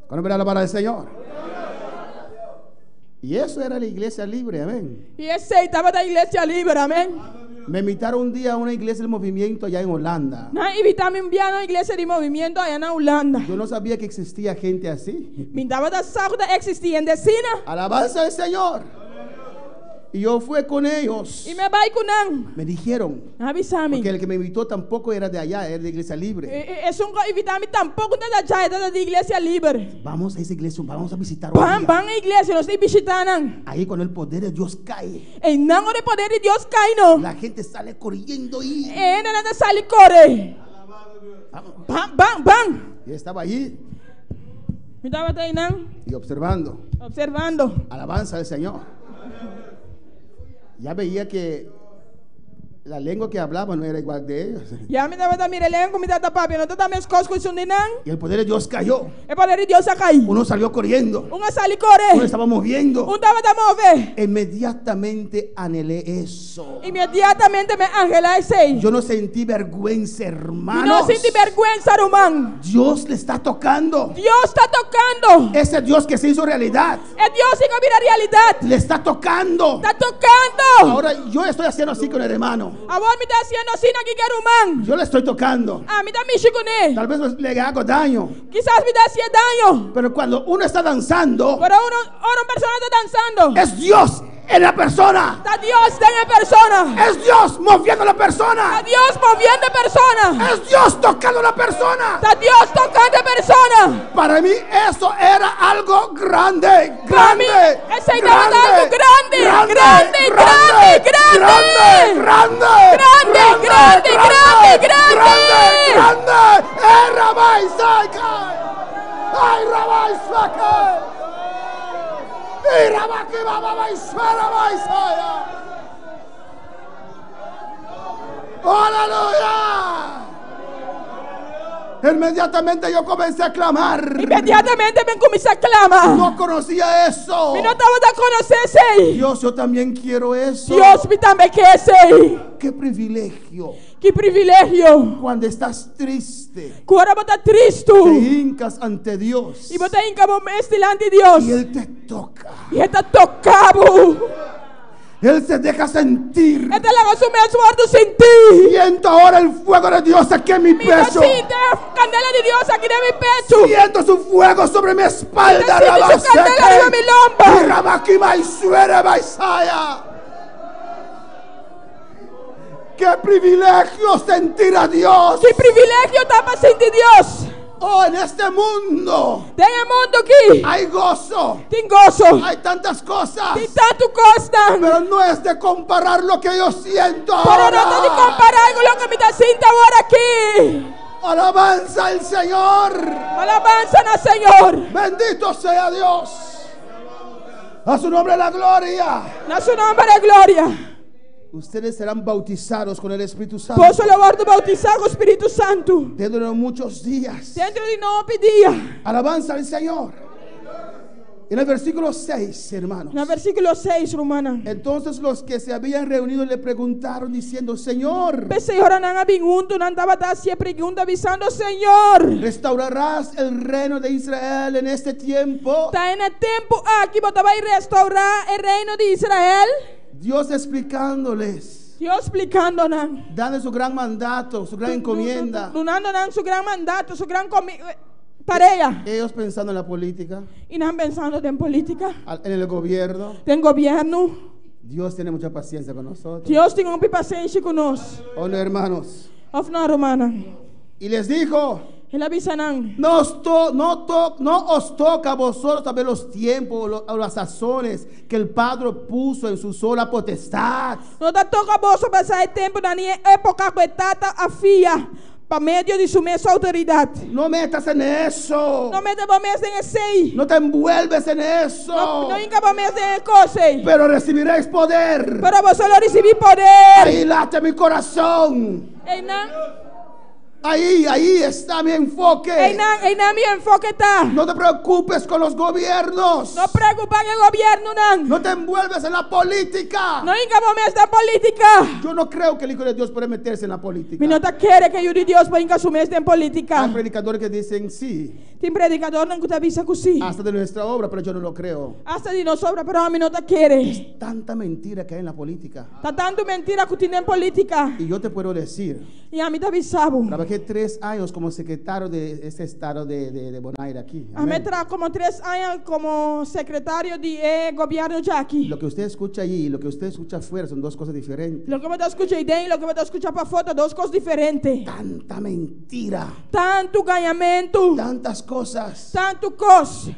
¿Cuándo verá la palabra del Señor? Y eso era la iglesia libre, amén. Y ese estaba la iglesia libre, amén. Me invitaron un día a una iglesia del movimiento allá en Holanda. Invitame un día a una iglesia de movimiento allá en Holanda. Yo no sabía que existía gente así. Me daba de saco de existir en decina. Alabanza al Señor. Y yo fui con ellos. Y me voy con él. Me dijeron. Avísame. Porque el que me invitó tampoco era de allá, era de iglesia libre. Es un invitame tampoco de allá, era de iglesia libre. Vamos a esa iglesia, vamos a visitar. Van a iglesia, nos estoy visitando. Ahí con el poder de Dios cae. En nombre del poder de Dios cae, no. La gente sale corriendo y. Nada sale corre. Van. Y estaba allí. Me estaba ahí, y observando. Alabanza al Señor. Ya veía que la lengua que hablaba no era igual de ellos. Ya me daba también la lengua, me daba papi, no te dame cosas con su nenán. Y el poder de Dios cayó. El poder de Dios ha caído. Uno salió corriendo. Uno salió corriendo. Uno estaba moviendo. Uno estaba moviendo. Inmediatamente anhelé eso. Inmediatamente me angelé ese. Yo no sentí vergüenza, hermanos. No sentí vergüenza, Román. Dios le está tocando. Dios está tocando. Ese Dios que se hizo realidad. El Dios que mira realidad. Le está tocando. Está tocando. Ahora yo estoy haciendo así con el hermano. A vos me está haciendo así aquí que Román. Yo le estoy tocando. A mí también con él. Tal vez le hago daño. Quizás me está haciendo daño. Pero cuando uno está danzando. Pero una persona está danzando. Es Dios en la persona. Está Dios en la persona. Es Dios moviendo a la persona. Está Dios moviendo a la persona. Es Dios tocando a la persona. Está Dios tocando a la persona. Para mí eso era algo grande. Para mí ese era algo grande. Ay, Rabbi Sakai. Y Rabaki Baba Isaya. ¡Aleluya! Inmediatamente yo comencé a clamar. Inmediatamente me comencé a clamar. No conocía eso. Me no estaba a conocerse. Dios, yo también quiero eso. Dios, me también quiere. Qué privilegio. Qué privilegio. Cuando estás triste. Cuando estás triste. Te hincas ante Dios. Y vos te hincas delante de Dios. Y Él te toca. Y Él te toca. Él se deja sentir. Él te la va a sumir a su muerto sentir. Siento ahora el fuego de Dios aquí en mi pecho. Siento la candela de Dios aquí en mi pecho. Siento su fuego sobre mi espalda. Siento su candela sobre mi lomo. Y Rabaki Maisuere Maisaya. ¡Qué privilegio sentir a Dios! ¡Qué privilegio está para sentir Dios! Oh, en este mundo. En el mundo aquí. Hay gozo. Ten gozo. Hay tantas cosas. Hay tantas cosas. Pero no es de comparar lo que yo siento pero ahora. no es de comparar con lo que me está sintiendo ahora aquí. Alabanza al Señor. Alabanza al Señor. Bendito sea Dios. A su nombre la gloria. A su nombre la gloria. Ustedes serán bautizados con el Espíritu Santo Posso levar do bautizar com o Espírito Santo. dentro de muchos días. Dentro de 9 dias. Alabanza al Señor. En el versículo 6, hermanos. No versículo 6, Romana. Entonces los que se habían reunido le preguntaron diciendo: Señor, Senhor, não abingunto, não dava dar se pergunta avisando, Senhor. ¿restaurarás el reino de Israel en este tiempo? Está en el tiempo aqui, você vai restaurar o reino de Israel. Dios explicándoles, Deus explicando-nos. dando su gran mandato, su gran encomienda. Dando su gran mandato, su gran tarea. Ellos pensando en la política, E não pensando em política, en el gobierno. em governo. Dios tiene mucha paciencia con nosotros. Deus tem paciência conosco. ¿O no, hermanos? Of não, Romana. Y les dijo: Ele avisa não. no os toca a vosotros saber los tiempos o las sazones que el Padre puso en su sola potestad. Não dá toca a bolsa passar o tempo na minha época que tata a fia. Para meio de sua autoridade. No metas en eso. Não mete para mês em sei. No te envuelves en eso. Não inca para mês em coisa. Pero recibiréis poder. Pero você não recebe poder. Ahí late mi corazón. Ei não. Ahí está mi enfoque. Ei não me enfoque tá. No te preocupes con los gobiernos. Não preocupa com o governo não. No te envuelves en la política. Não inca para mês da política. Yo no creo que el Hijo de Dios puede meterse en la política. Me não tá querer que o de Deus para inca mês em política. Hay predicadores que dicen sí, Tem predicador não que te avisa que sim. hasta de nuestra obra, pero yo no lo creo. Hasta de nós sobra, pero a mim não tá querer. Tanta mentira que hay en la política. Tá tanto mentira que tem em política. Y yo te puedo decir, E a mim tá avisado. trabajé 3 años como secretario de este estado de Bonaire aquí. A mim Amén. tra como 3 anos como secretário de governo de aqui. Lo que usted escucha allí y lo que usted escucha afuera son dos cosas diferentes. Lo que você escuta aí dentro e lo que você escuta para fora, duas coisas diferentes. Tanta mentira, Tanto ganhamento, tantas cosas. tanto coisa.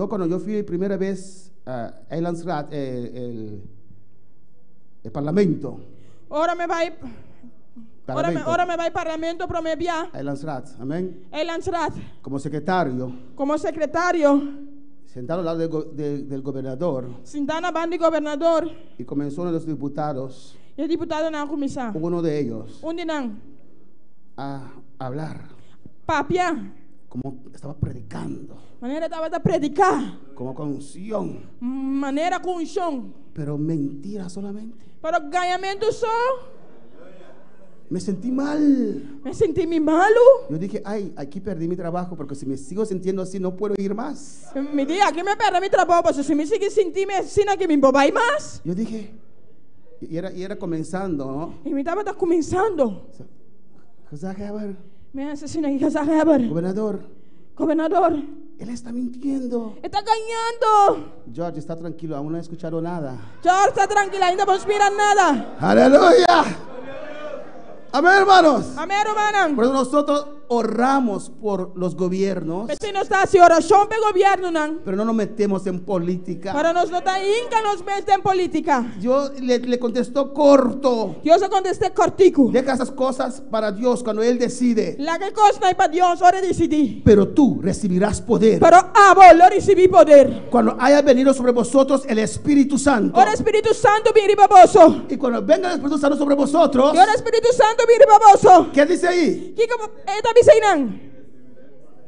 Cuando yo fui primera vez a Eilandsraad, el parlamento. Ora me vai Parlamento. ora me vai parlamento para me via. Eilandsraad, amén. Elandsraad Como secretario, como secretário, sentado al lado del gobernador, sentado na banda de governador y comenzó uno de los diputados, e deputado na comissão. uno de ellos, Onde não? a hablar, Papia. como estaba predicando, Maneira estava a predicar. como con unción, Maneira com unção. pero mentira solamente. Para ganhamento só. Me sentí mal. Me senti malo. Yo dije, ay, aquí perdí mi trabajo, porque si me sigo sintiendo así no puedo ir más. Me diga, aqui me perde mi trabalho, mas se me sigue sentindo assim, que me vai mais. Yo dije, y era comenzando, ¿no? E me estava começando. Me assassina aqui, Gobernador, governador. él está mintiendo. Está ganhando. George, está tranquilo, aún no he escuchado nada. George, está tranquila, ainda não inspira nada. ¡Aleluya! Amén, hermanos. Amém, hermano. Por eso nosotros oramos por los gobiernos, Se não está assim, oração para o governo, não. pero no nos metemos en política. Para nós não está inca nos meses em política. Yo le contestó corto. Deus conteste cortico. Deja esas cosas para Dios cuando Él decide. La que coisa não é para Deus, ora decidir. Pero tú recibirás poder Pero vou lo recebi poder. cuando haya venido sobre vosotros el Espíritu Santo. Ora Espírito Santo vire para vós. Y cuando venga el Espíritu Santo sobre vosotros, E ora Espírito Santo vire para vós. ¿qué dice ahí? Que está dizendo?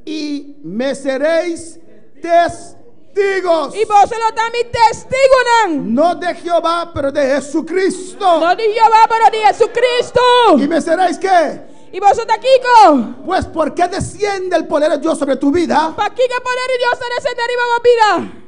Y me seréis testigos. E você não está me testigo, não. No de Jehová, pero de Jesucristo. Não de Jeová, mas de Jesus Cristo. ¿Y me seréis qué? E você está aqui, com? Pues ¿por qué desciende el poder de Dios sobre tu vida? Para que o poder de Deus está descendo arriba da vida?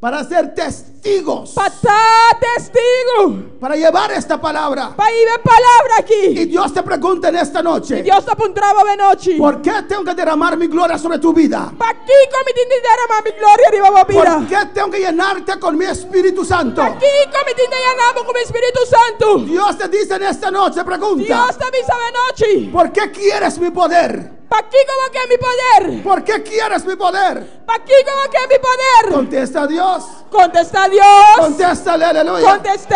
Para ser testigos. Para estar testigo. Para llevar esta palabra. Para ir a palavra Y aqui. Dios te pregunta en esta E noche: Deus está para trabalho de noite. ¿por qué tengo que derramar mi gloria sobre tu vida? Para que como te derramar minha glória arriba da vida? ¿Por qué tengo que llenarte con mi Espíritu Santo? Para que como te llenamos com o Espírito Santo? Dios te dice en esta noche, pregunta: Deus está avisando de noite. ¿por qué quieres mi poder? Para que como que é mi poder? ¿Por qué quieres mi poder? Para que como que é mi poder? Contesta a Dios. Contesta a Deus. Contéstale, aleluya. Contesté.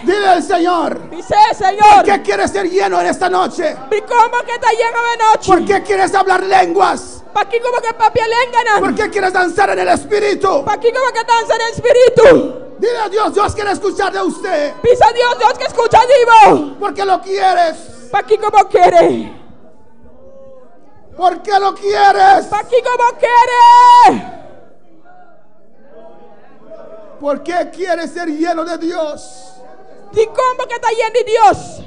Dile al Señor: Dice, ¿por Senhor. qué quieres ser lleno en esta noche? E como que está lleno de noite? ¿Por qué quieres hablar lenguas? Para que como que papi lenga, ¿Por qué quieres danzar en el Espíritu? para que como que dança no Espírito? Dile a Dios, Dios quiere escuchar de usted. Pisa a Dios, Dios que escucha vivo. Porque lo quieres. Pa' aquí como quiere. Porque lo quieres. Pa' aquí como quiere. ¿Por qué quieres ser lleno de Dios? Di como que está lleno de Dios.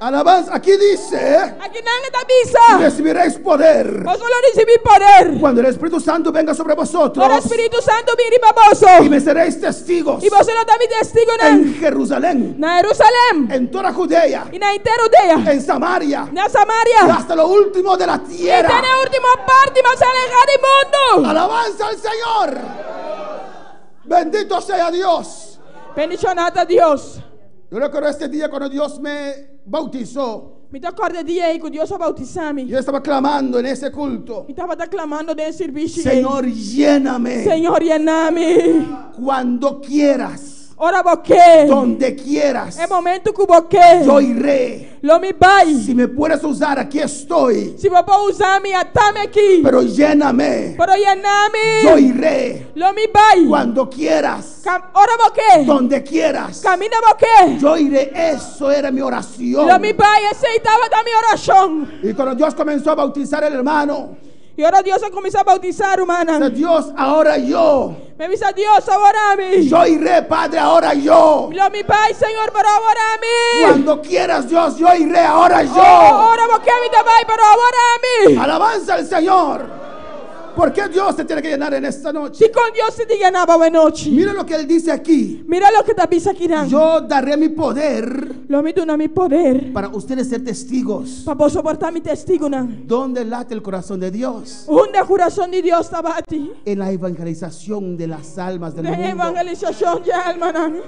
Alabanza, aquí dice, Aquí nadie te avisa. recibiréis poder Vos solo recibís poder. cuando el Espíritu Santo venga sobre vosotros, Por el Espíritu Santo viene para vos. y me seréis testigos Y vos solo también testigo en Jerusalén, na Jerusalén. en toda Judea, Y na entero de en Samaria, na y Samaria. hasta lo último de la Y tierra. tiene última parte más alejada del mundo. Alabanza al Señor. Bendito sea Dios. Bendición a Dios. Yo recuerdo este día cuando Dios me bautizó. Me acordo dia aí que Deus bautizou-me. Yo estaba clamando en ese culto, Me estava clamando nesse serviço. Señor, lléname Senhor, llename. cuando quieras, Ora você. donde quieras. É momento que você. Yo iré. Lo me vai. Si me puedes usar, aquí estoy. Se você usar-me, atame aqui. Pero lléname. Pero llename. Yo iré Lo me vai. cuando quieras, Ora você. donde quieras. Camina você. Yo iré. Eso era mi oración. Lo me vai. Aceitava da minha oração. Y cuando Dios comenzó a bautizar al hermano, E ora Deus começou a bautizar o dice, humano. Dios, ahora yo. Me avisa Deus, orame. Yo iré, Padre, ahora yo. Lo me vai, Senhor, para orame. Cuando quieras, Dios, yo iré, ahora yo. Ora você me vai para orame. Alabanza al Señor. ¿Por qué Dios te tiene que llenar en esta noche? Se com Deus se diga na boa noite. Mira lo que Él dice aquí. Mira lo que te avisa aqui, não. Yo daré mi poder Lo me dona mi poder. para ustedes ser testigos. Para vos soportar mi testigo, não. ¿Dónde late el corazón de Dios? Onde o coração de Deus estava a ti. En la evangelización de las almas del Na mundo. evangelização de alma, não.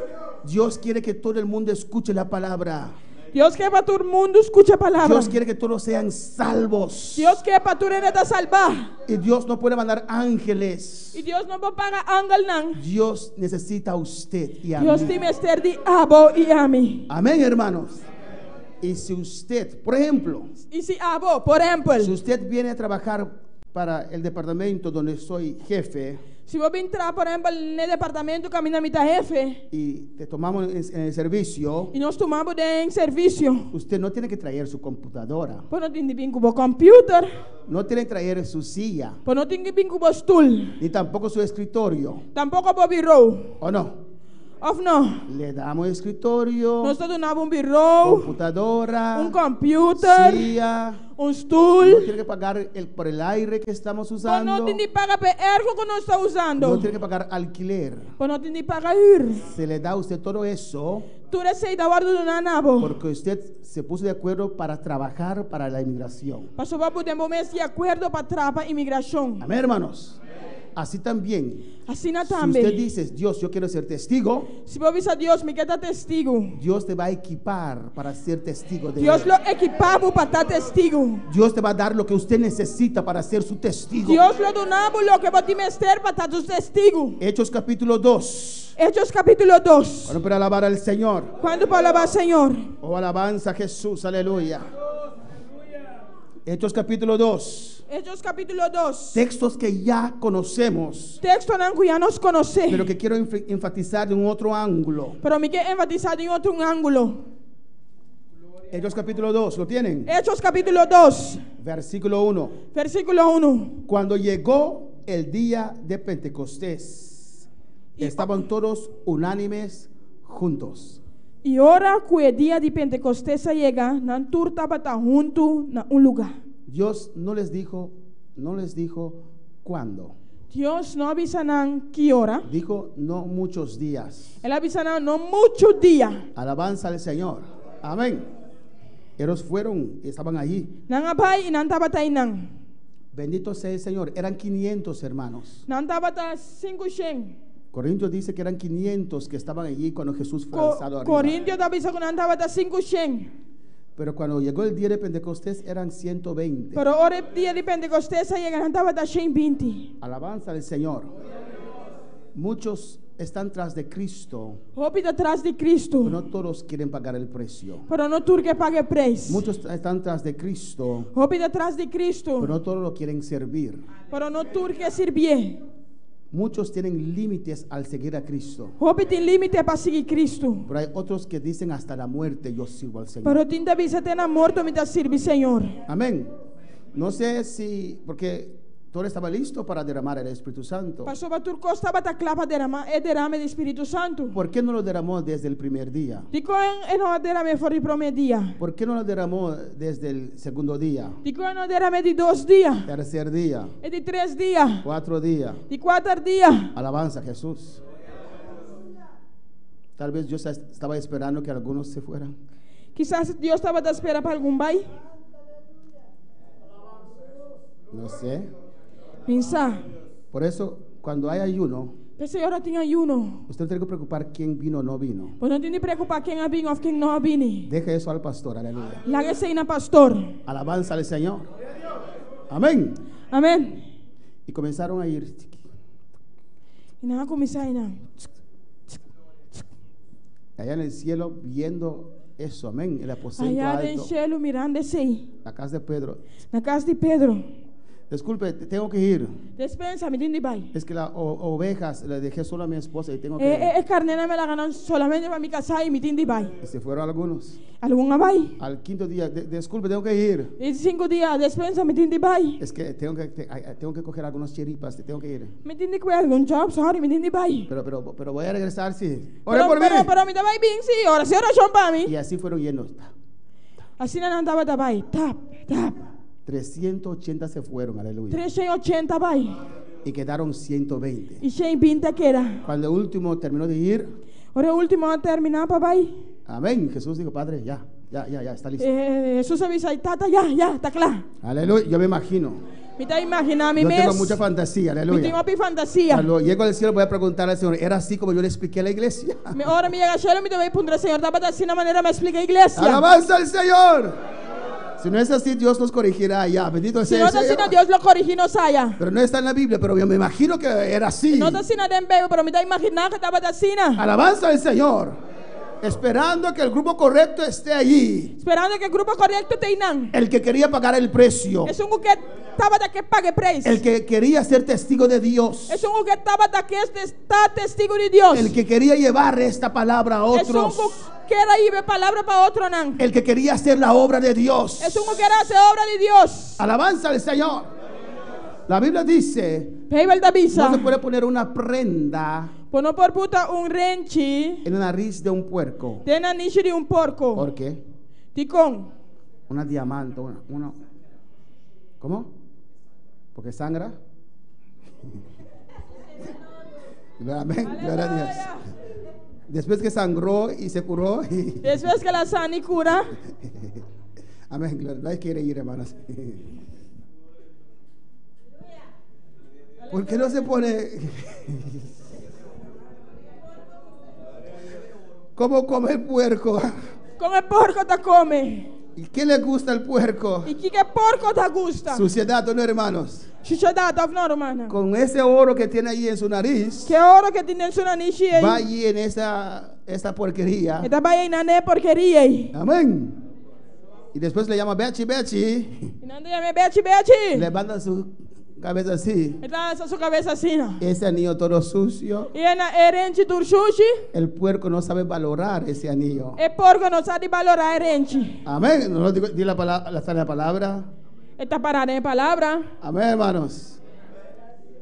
Dios quiere que todo el mundo escuche la palabra. Deus quer para todo mundo escuche a palavra. Dios quiere que todos sean salvos. Deus quer para tu te salvar. Y Dios no puede mandar ángeles. E Deus não vai pagar ángel, não. Dios necesita a usted y a Deus mí. tem mestre de abo e a mim. Amén, hermanos. Y si usted, por ejemplo, E se abo, por exemplo, si usted viene a trabajar para el departamento donde soy jefe se vou entrar, por exemplo, no departamento que a minha jefe, y te tomamos en el servicio, e nós tomamos em serviço, usted no tiene que traer su computadora, por não tem que vir com o computer, no tiene que traer su silla, por não tem que vir com o stool, ni tampoco su escritorio, tampouco o birro, ¿o no? of não. Le damos escritorio, Nós donamos birro, computadora, computer, silla. No stool, tiene que pagar por el aire que estamos por usando. não tem que pagar por ergo que nós estamos usando, No tiene que pagar alquiler. por não tem que pagar huur. Se le da a usted todo eso Tu receita guarda do nanabo. porque usted se puso de acuerdo para trabajar para la inmigración. Pastor, vamos poder de acordo para trapa imigração. Amén, hermanos. Así también, Assim si usted também. dice, Dios, yo quiero ser testigo, Se vou avisar Deus, me quer testigo. Dios te va a equipar para ser testigo de Deus Él. lo equipamos para estar testigo. Dios te va a dar lo que usted necesita para ser su testigo. Deus lo donamos lo que vou te mester para estar tu testigo. Hechos capítulo 2. Hechos capítulo 2. Bueno, para alabar al Señor. Quando para alabar Senhor. Oh, alabanza a Jesús, aleluya. Hechos capítulo 2. Hechos capítulo 2. Textos que ya conocemos, Texto não que já nos conhece. pero que quiero enfatizar de un otro ángulo. Pero me quer enfatizar em outro ângulo. Hechos capítulo 2, ¿lo tienen? Hechos capítulo 2. Versículo 1. Versículo 1. Cuando llegó el día de Pentecostés, estaban todos unánimes juntos. E ora que o dia de Pentecostés chega, não tur estava junto na lugar. Dios no les dijo cuándo. Dios não avisa não que hora. Dijo no muchos días. Ele avisa não muito dia. Alabanza al Señor. Amén. Ellos fueron y estaban allí. Não abai e não estava aí não. Bendito sea el Señor. Eran 500 hermanos. Não estava 500. Corintios dice que eran 500 que estaban allí cuando Jesús fue alzado arriba. Corintios avisa que não estava 500. Pero cuando llegó el día de Pentecostés eran 120. Pero ora dia de Pentecostés chega, não estava 120. Alabanza al Señor. Muchos están tras de Cristo, Hopi atrás de Cristo. pero no todos quieren pagar el precio. Pero não tur que pague preço. Muchos están tras de Cristo, Hopi atrás de Cristo. pero no todos lo quieren servir. Pero não tur que servir. Muchos tienen límites al seguir a Cristo. Hopi tin limite para seguir Cristo. Pero hay otros que dicen hasta la muerte yo sirvo al Señor. Pero tinta bisa tena morto mita sirvi Señor. Amén. No sé si, porque todo estaba listo para derramar el Espíritu Santo. Pastor Batur Costa bata clapa derrame de Espíritu Santo. ¿Por qué no lo derramó desde el primer día? Dico no derrame for el primer día. ¿Por qué no lo derramó desde el segundo día? Dico no derrame de 2 días. Tercer día, E de 3 días. 4 días. De 4 días. Alabanza a Jesús. Tal vez yo estaba esperando que algunos se fueran. Quizás Dios estaba a esperar para algún bay. No sé. Pensa. Por eso, cuando hay ayuno, Que Señor tem ayuno. usted tiene que preocupar quién vino o no vino. Pues no tiene que preocupar quién ha venido o quién no ha venido. Deje eso al pastor, aleluya. La que sea pastor. Alabanza al Señor. Amén. Amén. Y comenzaron a ir. Y nada comienza y nada. Allá en el cielo viendo eso, amén. El aposento Allá del alto, cielo mirando así. la casa de Pedro. Na casa de Pedro. Disculpe, tengo que ir. Despensa, me tiene bay. Es que las ovejas le dejé solo a mi esposa y tengo que ir. Carnera me la ganan solamente para mi casa y me tiene bay. Y se fueron algunos. ¿Alguna bay? Al quinto día, disculpe, tengo que ir. Y 5 días, despensa, me tiene bay. Es que tengo que coger algunos chiripas, tengo que ir. Me tiene que algún job, sorry, me tiene bay. Pero voy a regresar, sí. Ore por mí. Pero me da bay bien, sí, oración para mí. Y así fueron llenos. Así no andaba de bay. Tap, tap. 380 se fueron, aleluya. 380 bay. Y quedaron 120. Y 120 queda. Cuando el último terminó de ir, Ahora último a terminar para bay. amén. Jesús dijo, Padre, ya, está listo. Jesús avisa y tata, ya, está claro. Aleluya, yo me imagino. Me está imaginando mi Yo mes. tengo mucha fantasía, Me aleluya. tengo mi fantasía. Cuando llego al cielo voy a preguntar al Señor, ¿era así como yo le expliqué a la iglesia? Ahora me llega al cielo y me te voy a poner, Señor, dame así una manera me explica iglesia. ¡Alabanza al Señor! Si no es así, Dios nos corregirá ya. Bendito Si sea no el está así, Señor. Dios lo corrigí, no saya. Pero no está en la Biblia, pero yo me imagino que era así. No está así nada en bebé, pero me está imaginando que estaba así. Alabanza al Señor. Esperando que el grupo correcto esté allí. Esperando que el grupo correcto te inan. El que quería pagar el precio. Es un que estaba de que pague precio. El que quería ser testigo de Dios. Es un que estaba de que está testigo de Dios. El que quería llevar esta palabra a Es un otros. que era ir palabra para otro nan. El que quería hacer la obra de Dios. Es un que era hacer obra de Dios. Alabanza al Señor. La Biblia dice, Peivel da bisa. no se puede poner una prenda Pono por puta un renchi. en la nariz de un puerco. Tena nishi de un porco. ¿Por qué? Ticón. Una diamante, ¿cómo? Porque sangra. Amén, gloria a Dios. Después que sangró y se curó. Después que la sani cura. Amén, gloria. Nadie quiere ir, hermanos. ¿Por qué no se pone? ¿Cómo come el puerco? Con el porco te come. ¿Y qué le gusta al puerco? ¿Y qué porco te gusta? Suciedad, ¿no, hermanos? Chichodata, no, hermana. Con ese oro que tiene ahí en su nariz, ¿Qué oro que tiene en su nanishi ahí? va allí en esta porquería. Esta vaya inane porquería ahí. Amén. Y después le llama Bechi. Inande llame bechi. Levanta su cabeza así. Esta es su cabeza así, ¿no? Ese anillo todo sucio. Y en erenchi tursushi. El puerco no sabe valorar ese anillo. El porco no sabe valorar erenchi. Amén. No lo digo, di la palabra. Esta parada de palabra. Amén, hermanos.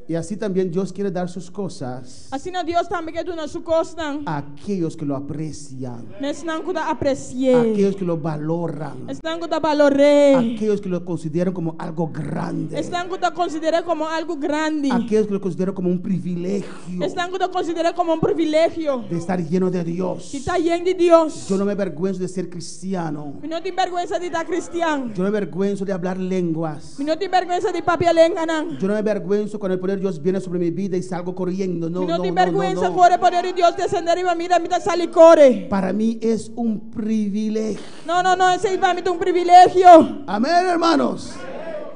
Y así también Dios quiere dar sus cosas Así no Dios también que tú no su costan. a aquellos que lo aprecian, Nesnan kuda a aprecie. aquellos que lo valoran, Están kuda valore. aquellos que lo consideran como algo grande, Están kuda considera como algo grande. aquellos que lo consideran como un privilegio Están kuda considera como un privilegio. de estar lleno de Dios. Si está lleno de Dios. Yo no me avergüenzo de ser cristiano. Mi no te vergüenza de estar cristiano. Yo no me avergüenzo de hablar lenguas. Mi no te vergüenza de papia lenganan. Yo no me avergüenzo cuando el poder de Dios viene sobre mi vida y salgo corriendo. No, Mi no no, te no, vergüenza no, por el poder de Dios descender y va a mirar sali corre. Para mí es un privilegio. No, ese es para mí un privilegio. Amén, hermanos.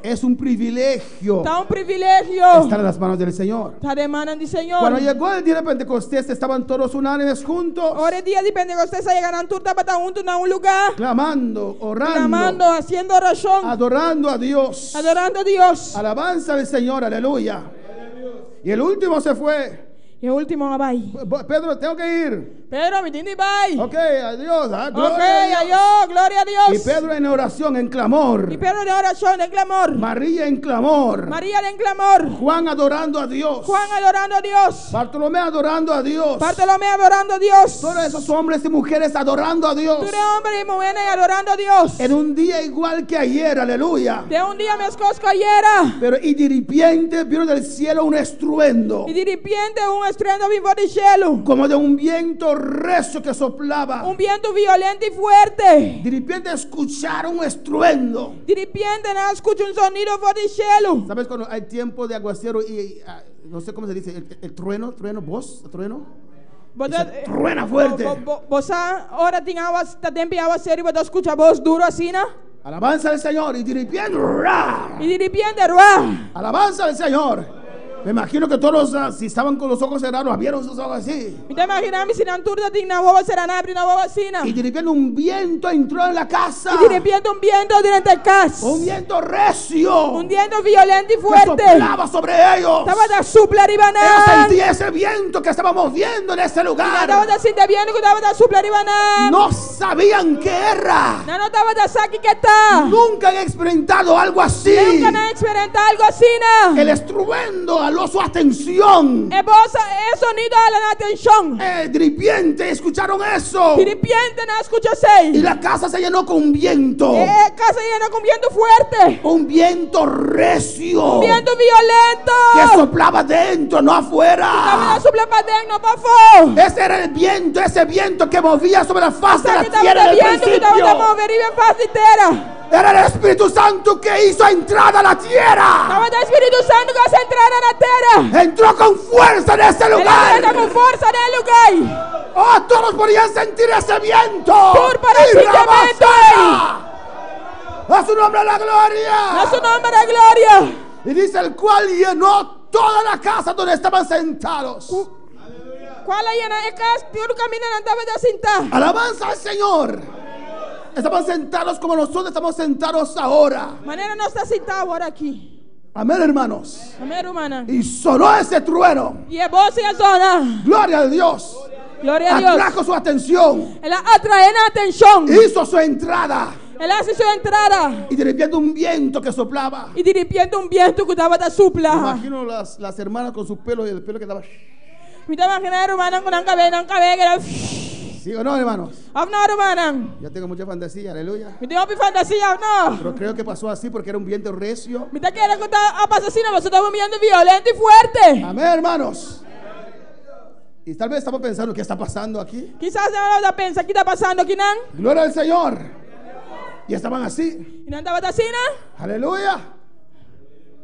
Es un privilegio Está un privilegio. estar en las manos del Señor. Está de manos del Señor. Cuando llegó el día de Pentecostés, estaban todos unánimes juntos, Ahora el día de Pentecostés se llegarán turta para juntos en un lugar. clamando, orando, Clamando, haciendo oración. adorando a Dios. Adorando a Dios. Alabanza al Señor, aleluya. Y el último se fue. Y el último va ahí. Pedro, tengo que ir. Pedro, mi tindi bye. Ok, adiós. Ok, adiós, gloria a Dios. Y Pedro en oración, en clamor. Y Pedro de oración, en clamor. María en clamor. María en clamor. Juan adorando a Dios. Juan adorando a Dios. Bartolomé adorando a Dios. Bartolomé adorando a Dios. Todos esos hombres y mujeres adorando a Dios. Tú eres hombre y mujer adorando a Dios. En un día igual que ayer, aleluya. De un día me escosco ayer. Pero y de repente vino del cielo un estruendo. Y de repente un estruendo vivo del cielo. Como de un viento recio que soplaba. Un viento violento y fuerte. De repente escucharon un estruendo. De repente escucho un sonido fuerte del cielo. ¿Sabes cuando hay tiempo de aguacero y no sé cómo se dice, el trueno, voz, trueno? Truena fuerte. Vos ahora tienes tiempo de aguacero y vos escuchas voz duro así, ¿no? Alabanza al Señor y de repente, Y de repente, ¡ruah! alabanza al Señor. Me imagino que todos, si estaban con los ojos cerrados, abrieron sus ojos así. Me te imaginas si no turda digna boba será nada, una boba así, ¿no? Y de repente un viento entró en la casa. Y de repente un viento durante el casa. Un viento recio. Un viento violento y Que fuerte. soplaba sobre ellos. Estaba de suplar y Ellos banana. sentían ese viento que estábamos viendo en ese lugar. Estaba de sinta viendo que estaba de suplar y banana. No sabían qué era. No estaba de saque que está. Nunca han experimentado algo así. Nunca han experimentado algo así, ¿no? El estruendo aló su atención. El sonido a la atención. De repente escucharon eso. De repente no escuchas Y ahí. la casa se llenó con viento. Casa llena con viento fuerte. Un viento recio. Un viento violento. Que soplaba dentro, no Estaba afuera. de suplar para dentro, para afuera. Ese era el viento, ese viento que movía sobre la faz de la Que estaba tierra del viendo que estaba de principio. mover y bien fácil entera. Era el Espíritu Santo que hizo entrada a la tierra. Estaba de Espíritu Santo que hace entrar a la tierra. Entró con fuerza en ese Él lugar. entra con fuerza en el lugar. Oh, todos podían sentir ese viento. Por para Y sentir viento a su nombre la gloria. A su nombre de gloria. Y dice el cual llenó toda la casa donde estaban sentados. ¿Cuál hay en el casa? Tú caminas andaba de cinta. Alabanza al Señor. Estaban sentados como nosotros estamos sentados ahora. Manera no está sentado ahora aquí. Amén, hermanos. Amén, hermana. Y sonó ese trueno. Y el voz y la zona. Gloria a Dios. Gloria a Dios. Atrajo su atención. Él atrae la atención. Hizo su entrada. Él hace su entrada. Y de repente un viento que soplaba. Y de repente un viento que estaba de Me supla. imagino las hermanas con su pelo y el pelo que estaba. Me te imaginas, hermana, con un cabello que era. ¿Sí o no, hermanos? No, hermana. Ya tengo mucha fantasía, aleluya. Me tengo mi fantasía, no. Pero creo que pasó así porque era un viento recio. Me te quiere contar a pasar así, nosotros estamos viendo violento y fuerte. Amén, hermanos. Y tal vez estamos pensando qué está pasando aquí. Quizás ahora piensa, ¿qué está pasando aquí, Nan? Gloria al Señor. Y estaban así. ¿Y no andaba así, no? Aleluya.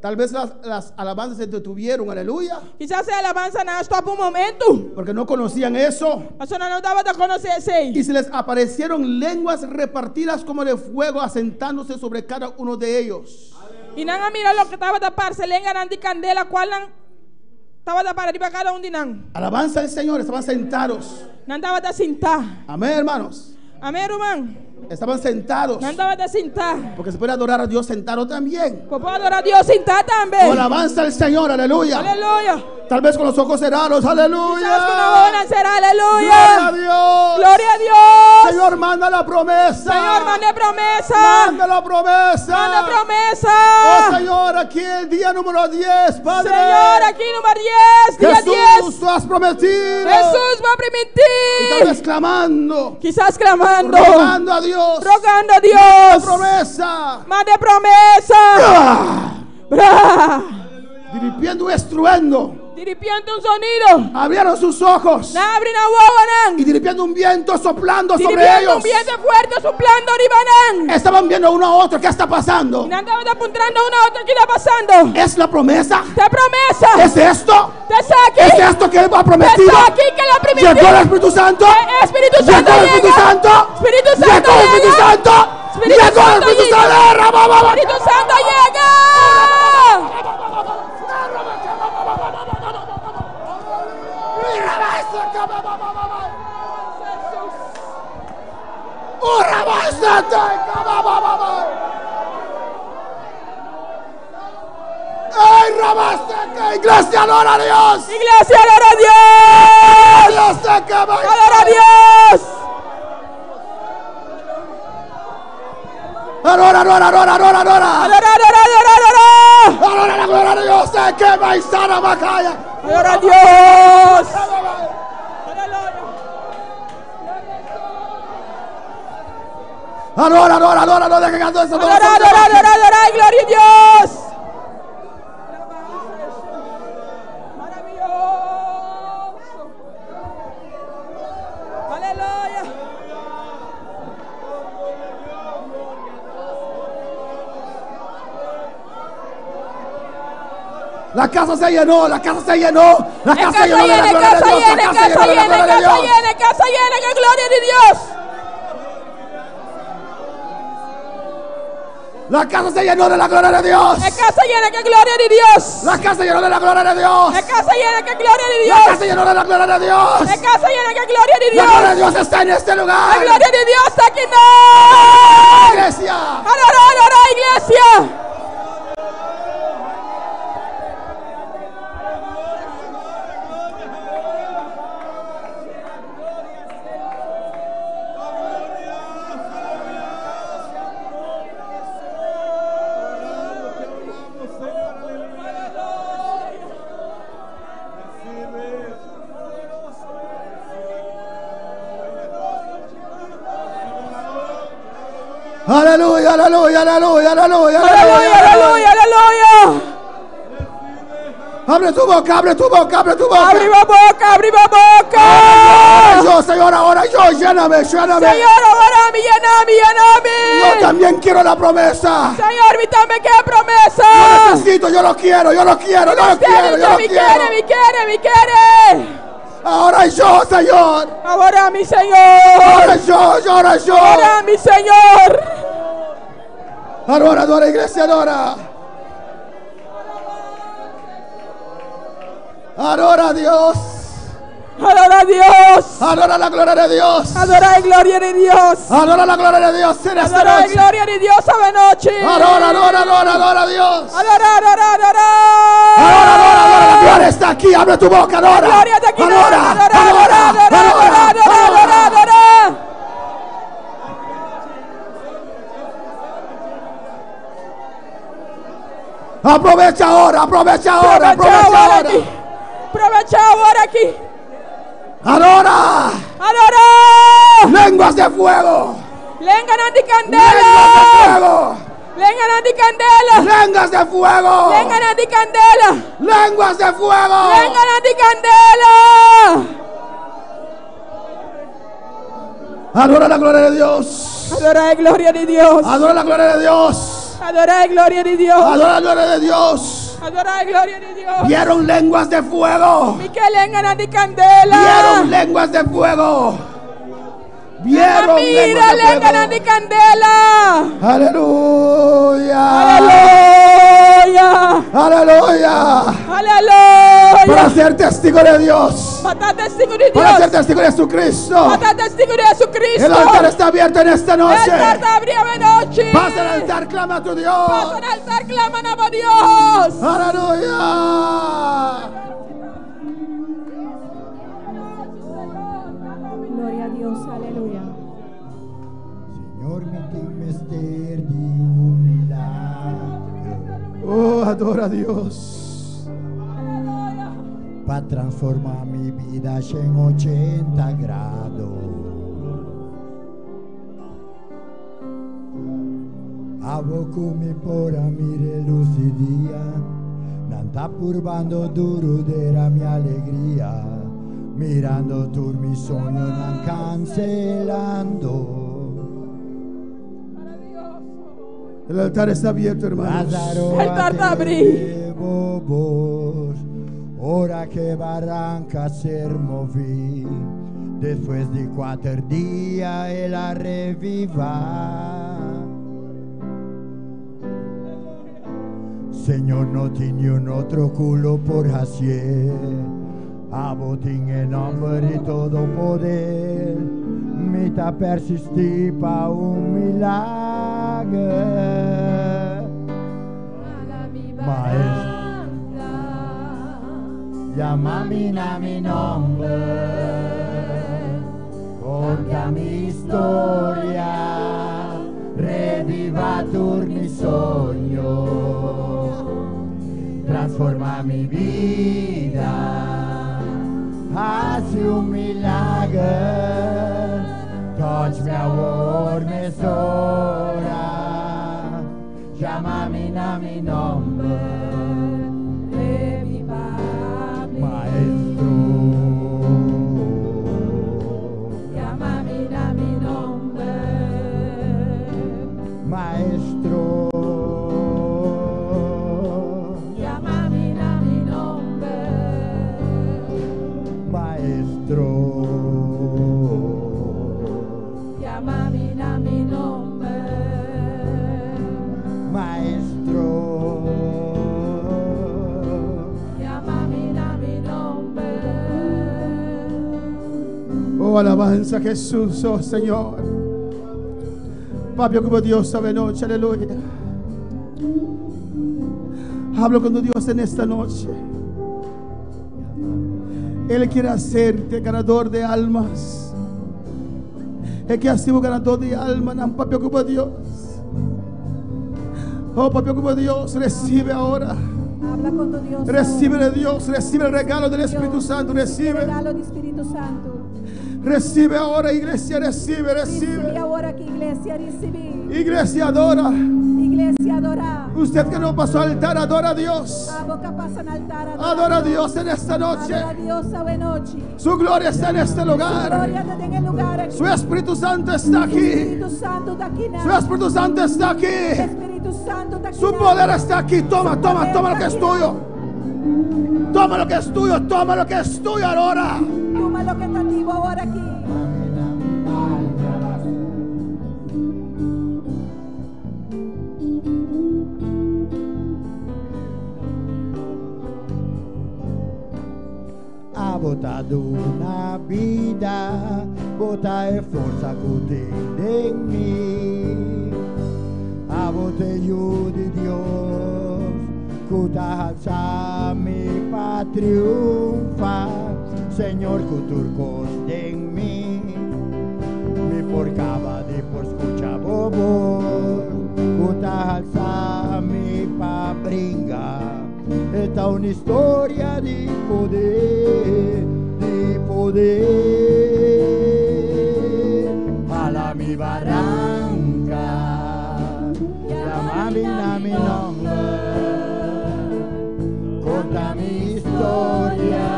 Tal vez las alabanzas se detuvieron, aleluya. Quizás se alabanza no hasta un momento. Porque no conocían eso. Eso no estaba de conocerse. Y se les aparecieron lenguas repartidas como de fuego, asentándose sobre cada uno de ellos. Y no han mirado lo que estaba de par, se le enganan de candela, cual estaba de par arriba cada uno de nan. Alabanza al Señor, estaban sentados. No andaba de cinta. Amén, hermanos. Amén, hermano. Estaban sentados. No andaba de cinta. Porque se puede adorar a Dios sentado también. Pues puedo adorar a Dios cinta O también. alabanza al Señor, aleluya. Aleluya. Tal vez con los ojos cerrados, aleluya. Quizás con una buena será, Gloria a aleluya. Dios. Gloria a Dios. Señor, manda la promesa. Señor, mande promesa. Manda la promesa. Mande promesa. Oh Señor, aquí el día número 10, Padre. Señor, aquí número 10, día Jesús, 10. tú has prometido. Jesús va a Y tal permitir. vez clamando, Quizás clamando, rogando a Dios. rogando a La Dios. promesa. Mande promesa. ¡Ah! Bra. Dirigiendo un estruendo. Dirigiendo un sonido. Abrieron sus ojos. Na abri na huevo, Y dirigiendo un viento soplando sobre Dirigiendo ellos. un viento fuerte soplando arriba, nan. Estaban viendo uno a otro. ¿Qué está pasando? Y no andaban apuntando una a otra. ¿Qué está pasando? ¿Es la promesa? Te promesa. ¿Es esto? Te está aquí. ¿Es esto que Él ha Te prometido? está aquí que la prometió. ¿Llegó el Espíritu Santo? Espíritu ¿Llegó Santo el Espíritu llega. Santo? Espíritu ¿Llegó Santo el Espíritu llega. Santo? Espíritu ¿Llegó el Santo Espíritu llega. Santo? Espíritu Santo llega. ¡Ay, rabaste que Iglesia, adora a Dios. Iglesia, adora a Dios. Dios te quema. Adora a Dios. Adora, adora, adora, adora, adora. Adora, adora, adora, adora. Adora la gloria de Dios. Te quema y sana Macaya. Adora a Dios. Adora, adora, adora, no dejen cantar esa Adora, adora, adora, adora, gloria a Dios. Maravilloso. Aleluya. La casa se llenó, la casa se llenó. La casa se llenó de la gloria de Casa Dios. llena, La casa casa se llenó de la llena, gloria de casa Dios. llena, casa llena, que gloria de Dios. La casa se llenó de la gloria de Dios. La casa llena, que gloria de Dios. La casa se llenó de la gloria de Dios. La casa llena, que gloria de La Dios. casa se llenó de la gloria de Dios. La casa llena, que gloria de La gloria de Dios. Dios está en este La lugar. gloria de Dios está aquí. No. Iglesia. Adora, adora, iglesia. Aleluya, aleluya, aleluya, aleluya, Aleluya, aleluya, aleluya. Abre tu boca, abre tu boca, abre tu boca. Abriva boca, abriva boca. Yo, Señor, ahora yo, lléname, lléname. Señor, ahora mi llename, Yo llename. también quiero la promesa. Señor, mi también que Yo promesa. necesito, yo lo quiero, yo lo quiero, yo lo quiero, yo lo Mi quiero. quiere, mi quiere, mi quiere. Ahora yo, Señor. Ahora mi Ahora Señor. yo, ahora yo. Ahora mi Señor. Adora, adora, iglesia, adora. Adora a Dios. Adora a Dios. Adora la gloria de Dios. Adora la gloria de Dios. Adora la gloria de Dios en esta Adora la noche. gloria de Dios esta noche. Adora, adora, adora, adora a Dios. Adora, adora, adora. Adora, adora, adora. La gloria está aquí. Abre tu boca, adora. La gloria está aquí. Adora, Adora, adora, adora, adora, adora, adora, adora, adora. Aprovecha ahora, aprovecha ahora, aprovecha ahora. aquí. Aprovecha ahora aquí. Adora. Adora. Lenguas de fuego. Lengan di Lenguas de candela. fuego. Lengan di candela. Lenguas de fuego. Lengan di candela. Lenguas de fuego. Lengan di candela. Adora la gloria de Dios. Adora la gloria de Dios. Adora la gloria de Dios. Adora la gloria de Dios. Adora la gloria de Dios. Adora la gloria de Dios. Vieron lenguas de fuego. Mikel lengan di candela. Vieron lenguas de fuego. Vieron Mira, lenguas de lengan fuego. di candela. Aleluya. Aleluya. Aleluya. Aleluya. Para ser testigo de Dios. Mata testigo de Para ser Dios. testigo de Jesucristo. Mata testigo de Jesucristo. El altar está abierto en esta El noche. altar está abierto esta noche. Pasa al altar, clama a tu Dios. Pasa al altar, claman a Dios. Aleluya. Gloria a Dios, aleluya. Señor, mi mister di un milagro Oh, adora a Dios. para transformar mi vida en 80 grados. Avocumi por amire lucidia, non sta purbando duro della mia allegria, mirando tu mi sogno non cancellando. El altar está abierto, hermanos. Lázaro, El altar está abierto. vos, ora que barranca ser moví, después de 4 días él la reviva. Señor, no tiene un otro culo por hacer, a botín en nombre y todo poder, mita persistí pa un milagro. Maestro, llámame a mi nombre, conta mi historia, reviva tu mi sueño, transforma mi vida, haz un milagro, touch mi amor, mi sola, llámame a mi nombre, Maestro, llámame a mi nombre, Maestro, llámame a mi nombre, Maestro, llámame a mi nombre, Maestro, llámame a mi nombre. Oh, alabanza a Jesús, oh Señor. Papi, como Dios sabe noche, aleluya. Hablo con tu Dios en esta noche. Él quiere hacerte ganador de almas. Él quiere hacerte ganador de almas, papi, como Dios. Oh, papi, como Dios, recibe ahora. Habla con tu Dios. Recibe de Dios, recibe el regalo del Espíritu Santo, El recibe. regalo del Espíritu Santo. Recibe ahora, iglesia, recibe, Recibe recibe. ahora que iglesia recibí. Iglesia, adora. Iglesia adora. Usted que no pasó al altar, adora a Dios. A boca pasa en altar. Adora a Dios en esta noche. Adora a Dios esta noche. Su gloria está en este lugar. Gloria te den el lugar aquí. Su Espíritu Santo está aquí. Espíritu Santo está aquí. Su Espíritu Santo está aquí. Espíritu Santo está aquí. Su poder está aquí. Toma, toma, toma lo que es tuyo. Toma lo que es tuyo. Toma lo que es tuyo ahora. Toma lo que está vivo ahora aquí. ha botado una vida, bota e forza que tem en mí. A botello de Dios, que te alza mi pa triunfar. Señor, que turcos en mí, me porcaba de por escuchar bobo, que te alza mi pa brincar. Esta una historia de poder, de poder. A la mi barranca, llámame a mi nombre, conta mi historia,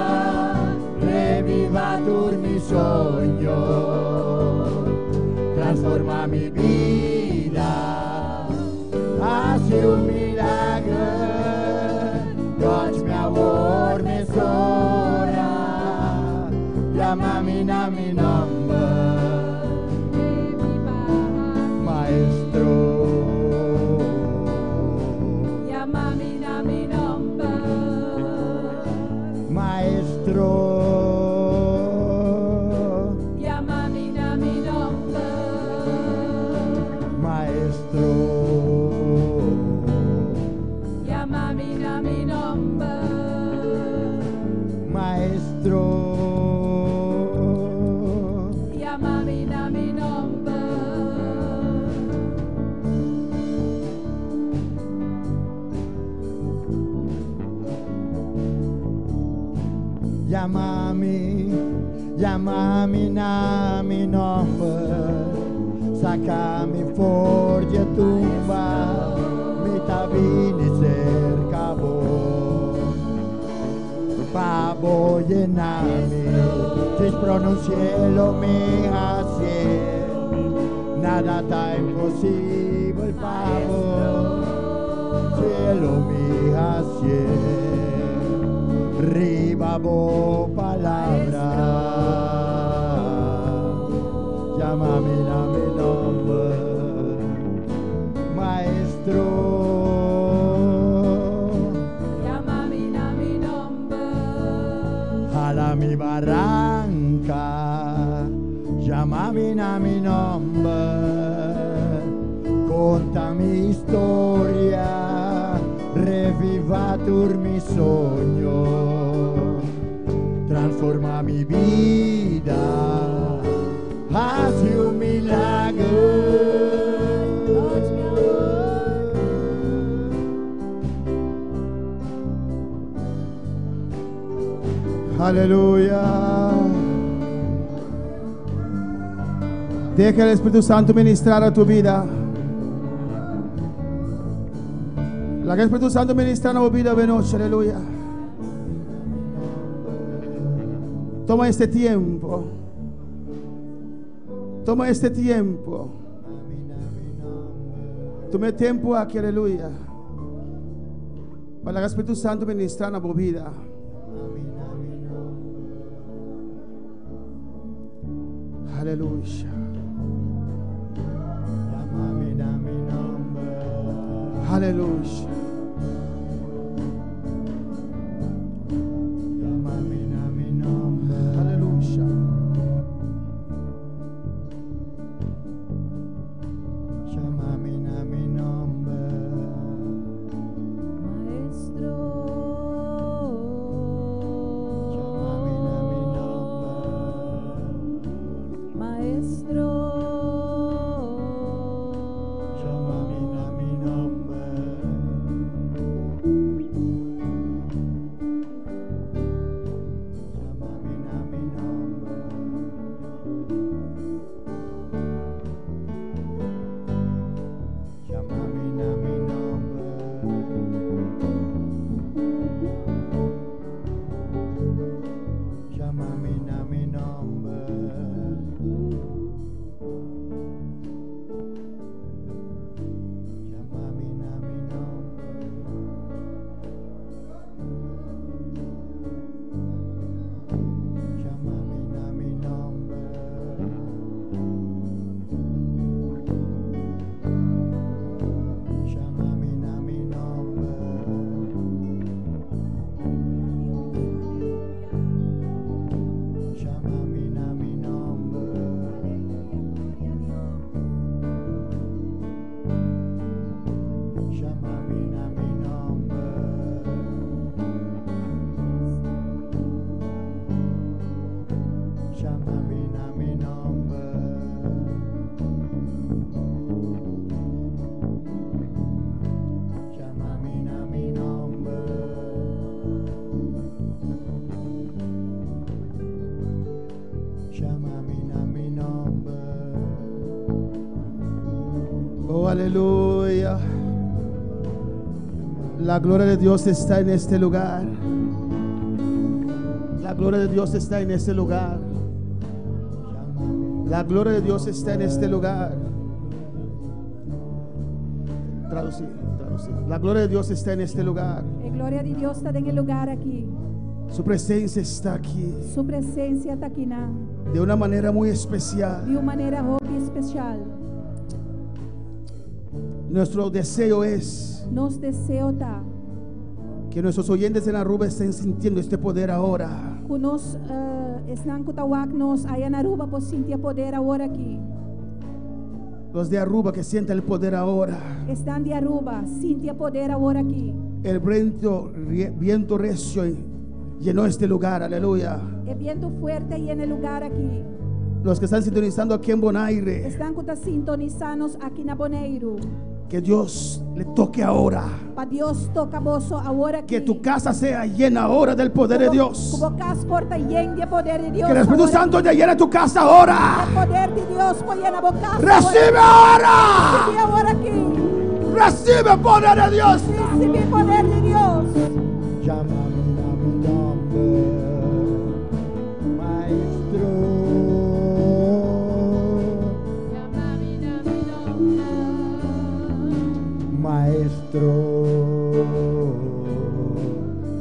reviva tu mi sueño, transforma mi vida, hace un milagro. Touch mi amor, mi sola, llámame a mi nombre, Maestro. Llámame a mi nombre, Maestro. llámame a mi nombre, Maestro. llámame a mi nombre, Maestro, llámame a mi nombre, llámame a mi nombre, sácame fuori de tumba, mi tabini cerca vos, pavo llename, te pronuncielo mi hacer, nada está imposible, pavo, cielo mi hacer. Ribabo palabra, llámame a mi nombre, Maestro. llámame a mi nombre, Jala mi barranca, llámame a mi nombre, conta mi historia, reviva tu mi sueño, transforma mi vida, hace un milagro. Aleluya. Deja el Espíritu Santo ministrar a tu vida. La que el Espíritu Santo ministra a tu vida de noche. Aleluya. Toma este tiempo. Toma este tiempo. Toma tiempo aquí. Aleluya. Para que el Espíritu Santo ministra a tu vida. Aleluya. Aleluya. Aleluya. Llámame a mi nombre. Maestro. Llámame a mi nombre. Maestro. Llámame a mi nombre. Llámame a mi nombre. Llámame a mi nombre. Llámame a mi nombre. Llámame a mi nombre. Llámame a mi nombre. Llámame a mi nombre. Llámame a mi nombre. Llámame a mi nombre. Llámame a mi nombre. Llámame a mi nombre. Llámame a mi nombre. Oh, aleluya. La gloria de Dios está en este lugar. La gloria de Dios está en este lugar. La gloria de Dios está en este lugar. Traducir. La gloria de Dios está en este lugar. A glória de Deus está en el lugar aqui. Su presencia está aquí Sua presença está aqui de una manera muy especial. de uma maneira muito especial. Nuestro deseo es Nos deseo tá que nuestros oyentes en Aruba estén sintiendo este poder ahora. que nos estão kutawak nos aí na Aruba por sentir poder agora aqui. Los de Aruba que sientan el poder ahora. Estão de Aruba, sentir poder agora aqui. El viento recio llenó este lugar, aleluya. É viento fuerte aí no lugar aqui. Los que están sintonizando aquí en Bonaire, Estão sintonizando aqui na Bonaire. que Dios le toque ahora. Para Deus toca bolso agora aqui. Que tu casa sea llena ahora del poder de Dios. Que casa porta llena de poder de Deus. Que el Espíritu agora Santo aqui. te llene tu casa ahora. O poder de Deus põe na boca. Recibe ahora. Recibe agora aqui. Recibe poder de Dios. Recibe poder de Deus. Llámame a mi nombre, Maestro. Maestro.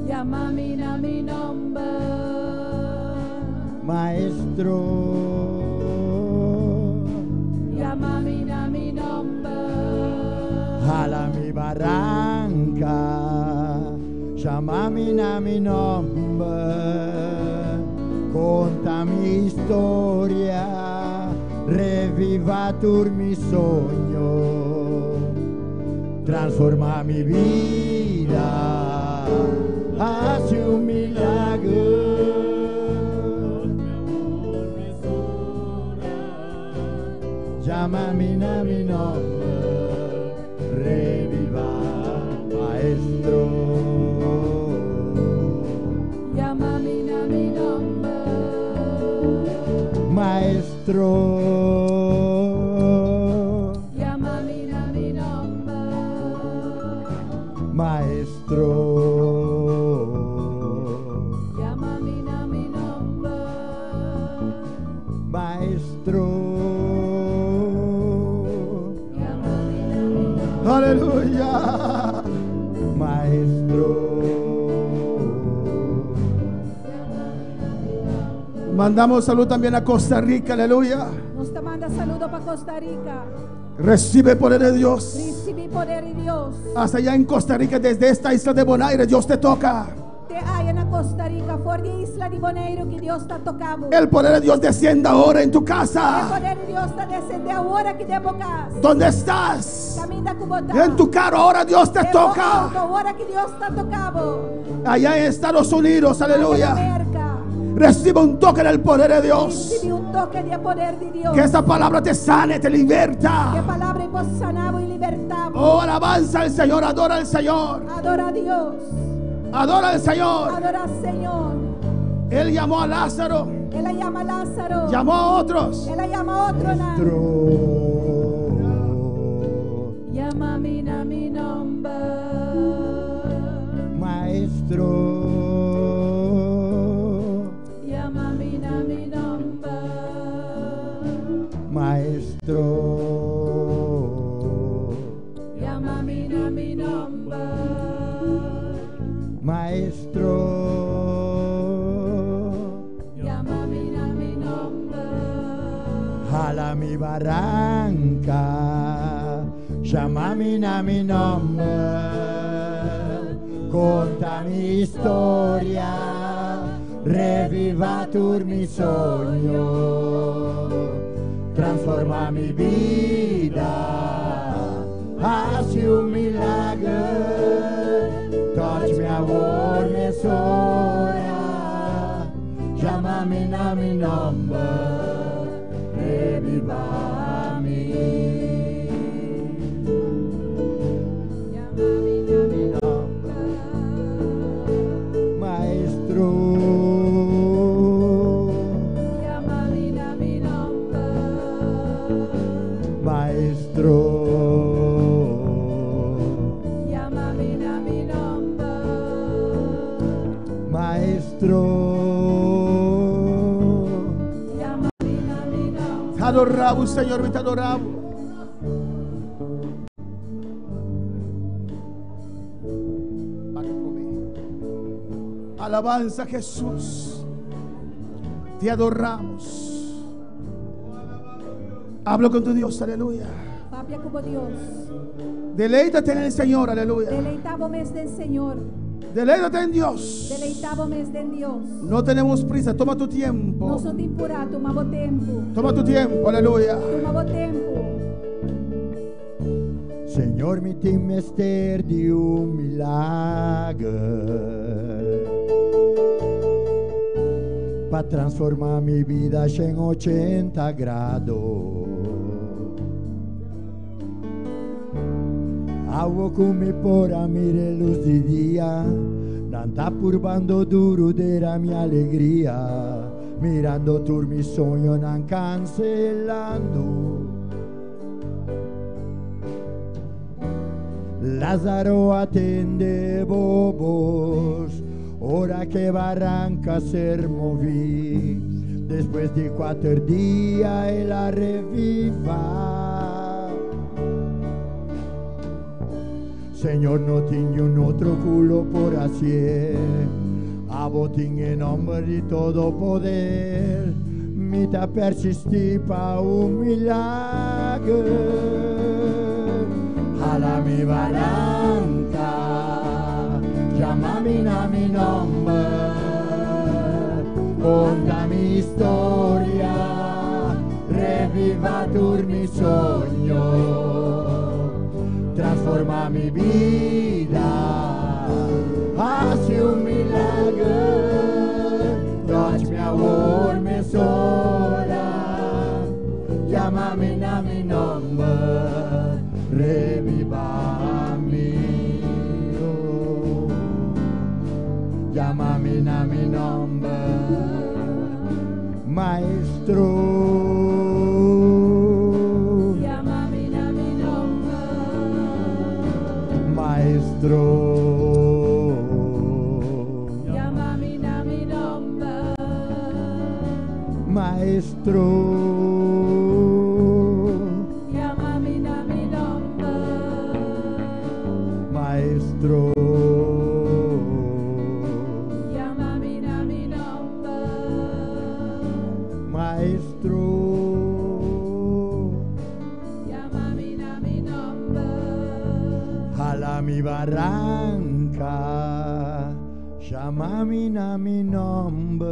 Llámame a mi nombre. Maestro. Llámame a mi nombre. Jala mi barranca, llámame a mi nombre, conta mi historia, reviva tu mi sueño, transforma mi vida, hace un milagro. Llámame a mi nombre, reviva, maestro. Llámame a mi nombre, Maestro. llámame a mi nombre, Maestro. llámame a mi nombre, Maestro. llámame a mi nombre. Aleluya. Maestro. Mandamos salud también a Costa Rica, aleluya. Nos te manda saludo para Costa Rica. Recibe el poder de Dios. Recibe poder de Dios. Hasta allá en Costa Rica, desde esta isla de Bonaire, Dios te toca. Te hallan a Costa Rica, por de isla de Bonaire que Dios te ha tocado. El poder de Dios descienda ahora en tu El casa. poder de Dios te descende ahora que debo casa. ¿Dónde estás? Camina como está. En tu carro ahora Dios te toca. Ahora que Dios te ha tocado. Allá en Estados Unidos, En aleluya. América. Recibe un toque del poder de Dios. Recibe un toque de poder de Dios. Que esa palabra te sane, te Que liberta. palabra vos sanamos y libertamos. Oh, alabanza al Señor, adora al Señor. Adora a Dios. Adora al Señor. Adora al Señor. Él llamó a Lázaro, Él la llama a Lázaro. llamó a otros. Él la llama a otro. Maestro. Llámame a mi nombre. Maestro. Llámame a mi nombre. Maestro. Llámame a mi nombre. Maestro. Llámame a mi nombre. Jala mi barranca, llámame a mi nombre, conta mi historia, reviva tu mi sogno, transforma mi vida, hace un milagro, touch mi amor, mi sola, llámame a mi nombre, revivami. Llámame a mi nombre. Maestro. Llámame a mi nombre. Maestro. Llámame a mi nombre. Maestro. Llámame a mi nombre. Te adoramos, Señor, te adoramos. Alabanza, Jesús. Te adoramos. Hablo con tu Dios, aleluya. Papia como Dios. Deleítate en el Señor, aleluya. Deleitavo mes del Señor. Deleítate en Dios. Deleitavo mes de Dios. No tenemos prisa, toma tu No tiempo. son de impurar, tomavo tempo. Toma tu tiempo, aleluya. Tomavo tempo. Señor, mi timester di un milagro para transformar mi vida en 80 grados. Agua come por a mire luz di día, non sta purbando duro della mia allegria, mirando tu mi sogno non cancellando. Lázaro atende bobos, ora que barranca ser moví, después de 4 días él la reviva. Señor, no tengo un otro culo por hacer, a botín en nombre de todo poder, mi ta persistí pa un milagro. Jala mi barranca, llámame a mi nombre, conta mi historia, reviva tu mi sogno, transforma mi vida, hace un milagro, touch mi amor, mi sola, llámame a mi nombre. Maestro, Llámame a mi nombre. Maestro, Llámame a mi nombre. Maestro, Llámame a mi nombre. Maestro, Llámame a mi nombre. Maestro, Llámame a mi nombre. jala mi barranca, llámame a mi nombre,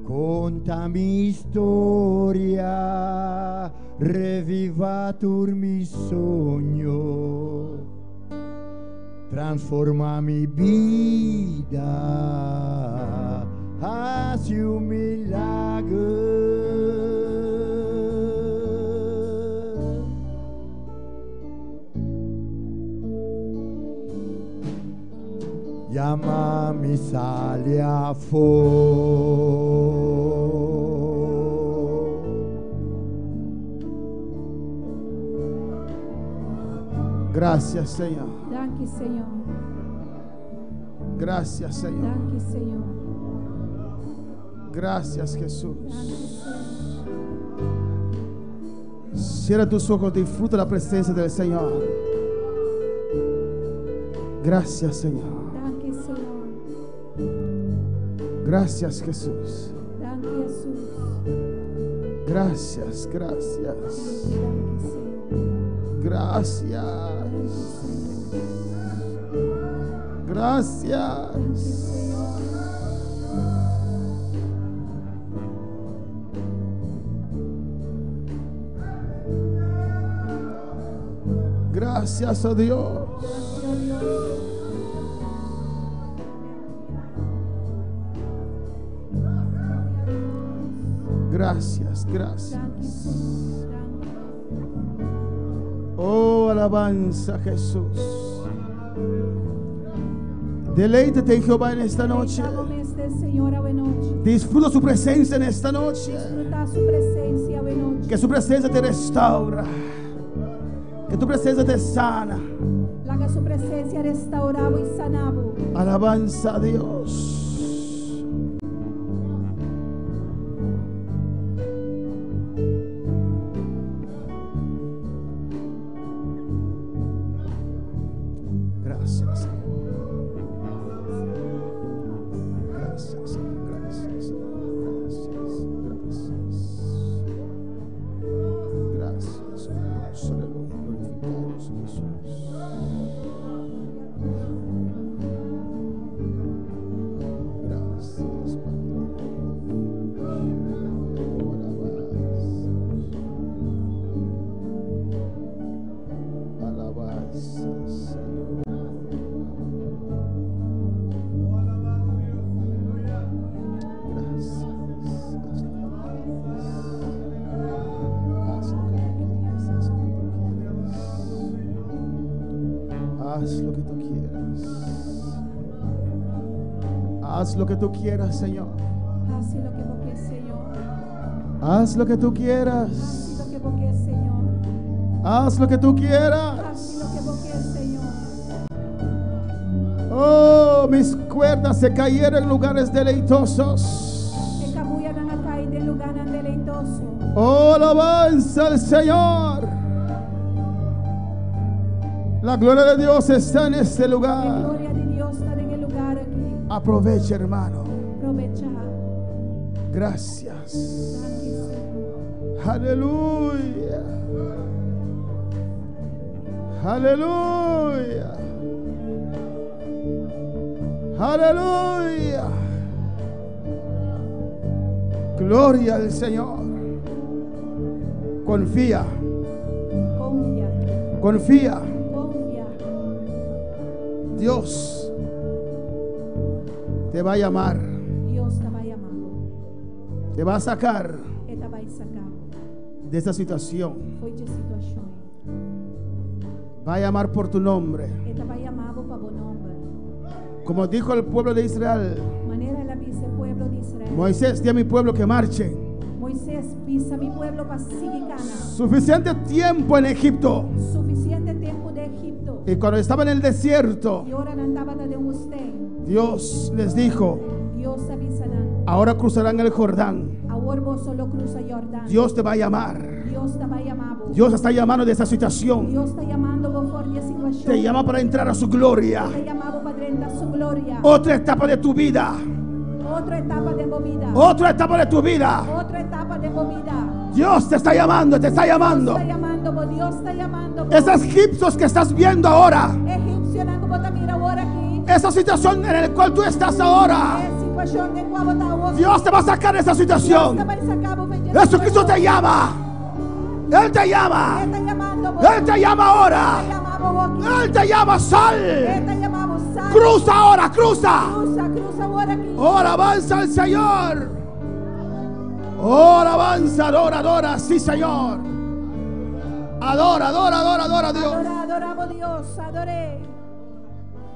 conta mi historia, reviva tu mi sogno, transforma mi vida, haz un milagro. Llámame, sale a Gracias, Señor. Danke, Senhor. Gracias, Señor. Danke, Senhor. Gracias, Jesús. Danke, Senhor. Cierra tus ojos, disfruta la presencia del Señor. Gracias, Señor. Danke, Senhor. Gracias, Jesús. Danke, Jesus. Gracias, gracias. Danke, Senhor. Gracias. Gracias. Gracias a Dios. Gracias, gracias. Oh, alabanza, Jesús. Deleítate en Jehová en esta noche. Deleitamos-nos, Senhor, hoje noite. Disfruta su presencia en esta noche. Desfrutar su presencia hoje noite. Que su presencia te restaura. Que tu presencia te sana. Lá que a sua presença restaurava e sanava. Alabanza a Dios. Gracias, Señor. Gracias, Señor. Gracias, Señor. Gracias. Gracias, Dios. Aleluya. Glorificamos, Jesús. Gracias, Padre. Alabanza, Señor. Haz lo que tú quieras. Haz lo que tú quieras, Señor. Faça lo que você quer, Senhor. Haz lo que tú quieras. Faça lo que você quer, Senhor. Haz lo que tú quieras. Faça lo que você quer, Senhor. Oh, mis cuerdas se cayeron en lugares deleitosos. Que cabuya não a cair de lugar não deleitoso. Oh, alabanza al Señor. La gloria de Dios está en este A lugar. glória de Deus está em lugar aqui. Aprovecha, hermano. Aprovecha. Gracias. Danke, Senhor. Aleluya. Aleluya. Aleluya. Gloria al Señor. Confía. Confia. Confía. Confia. Dios te va a llamar. Deus te vai amar. Te va a sacar E te vai sacar. de esta situación. Foi de situação. Va a llamar por tu nombre. E te vai amar para bom nome. Como dijo el pueblo de Israel. Maneira ela avisa el pueblo de Israel. Moisés, di a mi pueblo que marche. Moisés pisa mi pueblo para seguir cana. Suficiente tiempo en Egipto. Suficiente tiempo de Egipto. Y cuando estaba en el desierto, Y ahora andaba de usted. Dios les dijo, Dios avisará. ahora cruzarán el Jordán. Ahora vos solo cruza Jordán. Dios te va a llamar. Dios te va a llamar. Dios está llamando de esta situación. Dios está llamando vos por la situación. Te llama para entrar a su gloria. Te llamado para entrar a su gloria. Otra etapa de tu vida. Otra etapa de movida. Otra etapa de tu vida. Otra etapa de movida. Dios te está llamando, te está llamando. Dios está llamando, vos. Dios está llamando. vos. Esos egipcios que estás viendo ahora, Egipcio nango vos mira ahora aquí. esa situación en la cual tú estás ahora, Es situación de cuál vos estás ahora. Dios te va a sacar de esa Dios te situación. va a sacar vos. Jesucristo te llama. Él te llama. Él está llamando vos. Él te llama ahora. Él te llama vos aquí. Él te llama, Él sal. te llama vos. Sal. Cruza ahora, cruza. Cruza ahora aquí. Ahora avanza el Señor. Ahora avanza, adora, adora, sí, Señor. Adora, adora, adora, adora a Dios. Adoramos Dios,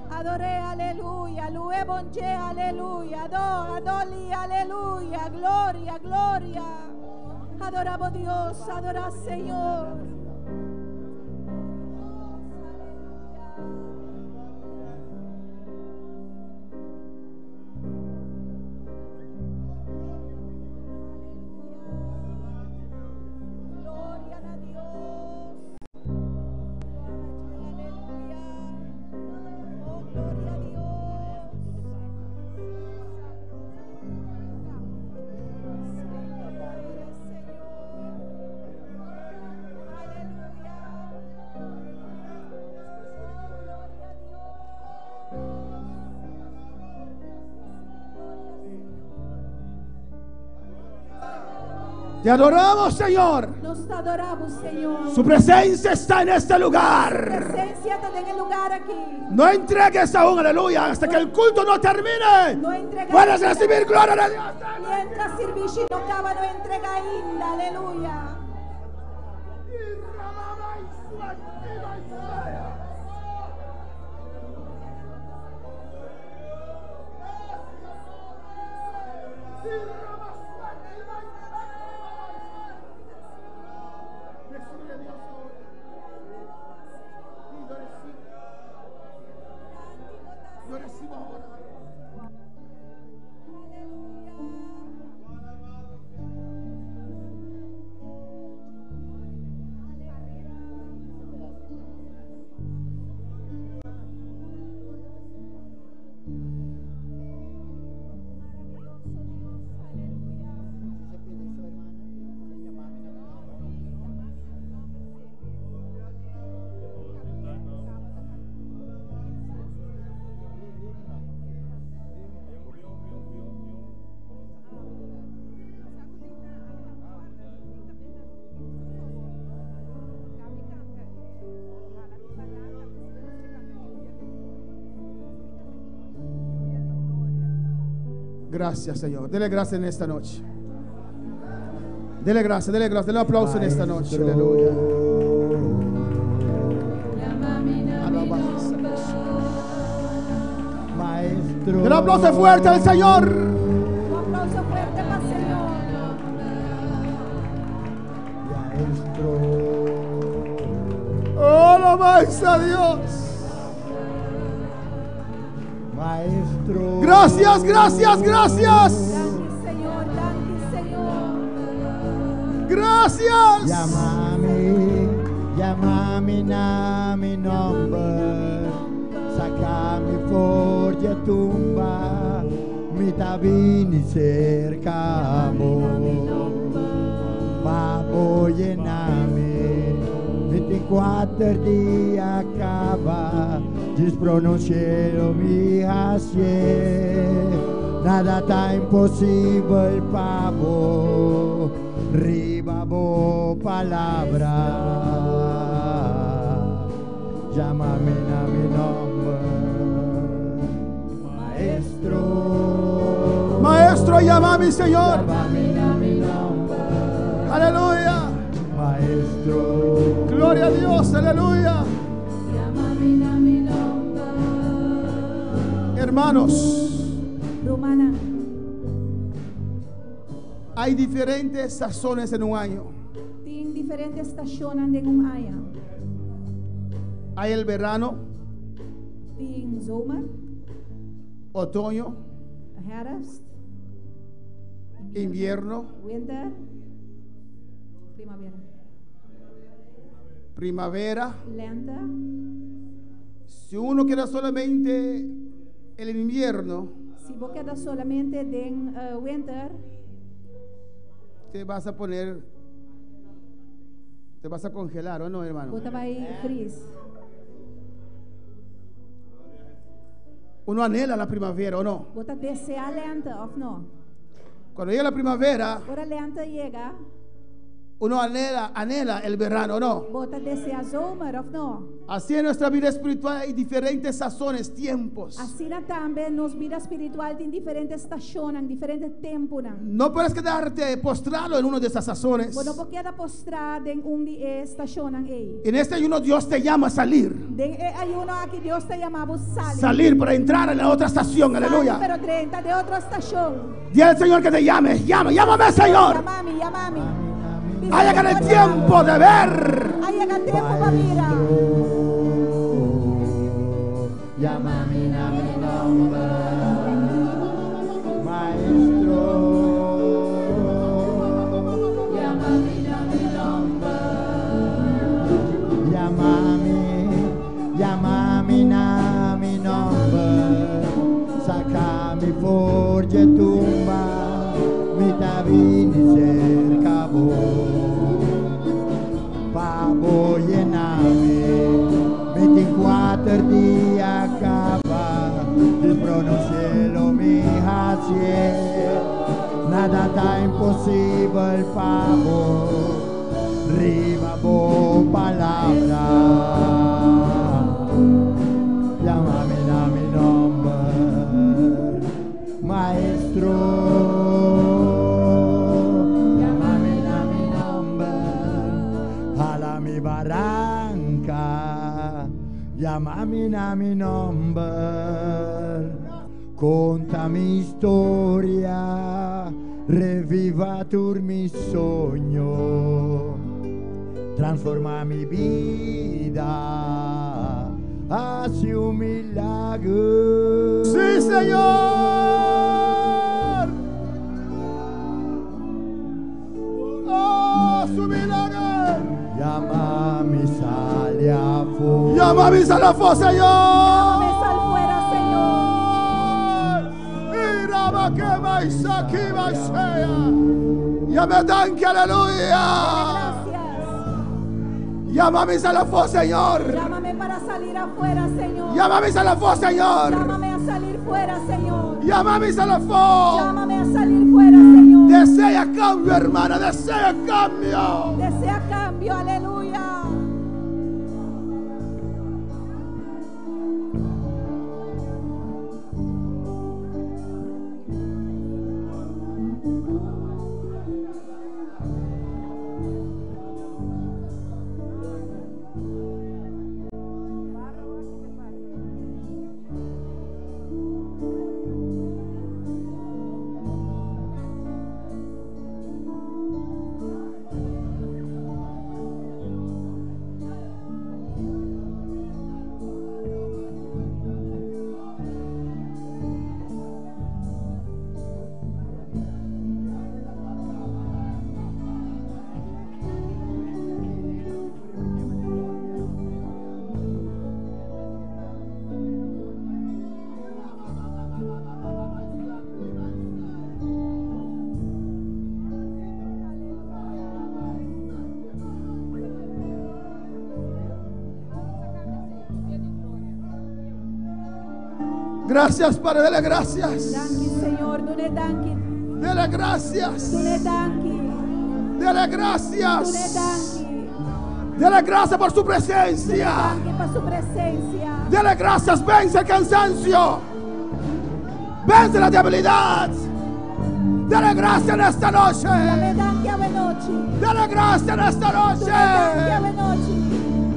adoré, aleluya, loué bon Dieu, aleluya, adoli, aleluya, gloria, gloria. Adoramos Dios, adora Señor. Gloria a Dios. Aleluya. Oh, gloria a Dios. Te adoramos, Señor. Nos adoramos, Señor. Su presencia está en este lugar. Presencia está en el lugar aquí. No entregues aún, aleluya, hasta que el culto no termine. No entregues. Puedes recibir gloria de Dios. Mientras sirvisci no acaba, no entrega ainda, aleluya. Gracias, Señor. Dele gracias en esta noche. Dele gracias, dele un aplauso en esta noche. Aleluya. Alabanza. Maestro. Dele un aplauso fuerte al Señor. Un aplauso fuerte para el Señor. Maestro. Oh, alabanza a Dios. Maestro. Gracias, gracias, gracias. Gracias, Señor. Gracias. Llámame na mi nombre, sacami fuori a tumba, mi tabini cercamo, papo llename, 24 días acaba, dispronunciero mi hacie, nada tan imposible, papo. Ribabo palabra, llámame a mi nombre, maestro. Maestro, llama a mi Señor. Llámame a mi nombre, Aleluya. maestro. Gloria a Dios, aleluya. Hermanos, Romana, Hay diferentes sazones en un año. Ting diferentes estationen ding umaya. Hay el verano, Ting zomer, otoño, herfst, invierno, winter, primavera, primavera. lente. Si uno queda solamente el invierno, Si vos quedas solamente den winter, te vas a congelar, ¿o no, hermano? vos vai fris. Uno anhela la primavera, ¿o no? Vos desea lente of no? Cuando llega la primavera, Ora lente llega, uno anhela el verano, ¿o no? vos desea zomer of no? Así en nuestra vida espiritual hay diferentes sazones, tiempos. Assim também nos vida espiritual tem diferentes estações, diferentes tempos. No puedes quedarte postrado en uno de esas sazones. Vos não pode quedar postrado em de estações aí. En este ayuno Dios te llama a salir. Den ayuno aqui Deus te chamava salir. Salir para entrar en la otra estación, aleluya. Pero 30 de outra estação. Dile al Señor que te llame, llámame Señor. Llamame. Ha llegado el tiempo de ver. Ha llegado el tiempo para mirar. Llámame a mi nombre, Maestro. Llámame a mi nombre. Llámame a mi nombre. Sacami fuori tumba, mi tabini cerca vos. Pavo llename, 24 días acaba, il trono cielo mi hace, nada está imposible, pavo, riva vos palabra, llámame a mi nombre, Maestro, llámame a mi nombre, a mi barranca. Llámame a mi nombre, conta mi storia, reviva tu mi sogno, transforma mi vida, hace un milagro. Sí, Señor. Oh, su milagro. Llámame, sale afuera. Llámame, sal afuera, Señor. Me sal fuera, Señor. Mira, que vais aquí, vais sea. Llame tanque, aleluya. Gracias. Llámame, sal afuera, Señor. Llámame para salir afuera, Señor. Llámame, sal afuera, Señor. Llámame a salir fuera, Señor. Llámame, sal afuera. Llámame a salir fuera, Señor. Desea cambio, hermana, desea cambio. Desea cambio, aleluya. Gracias, Padre, dele gracias. Danke, Señor. Du ne danke. Dele gracias. Du ne danke. Dele Du gracias. ne danke. Dele gracias por su Du ne presencia. danke por su presencia. Dele gracias, vence el cansancio. Vence la debilidad. Dele gracias en esta noche. Dame danke ave noche. Dele gracias en esta Du ne danke noche. ave noche.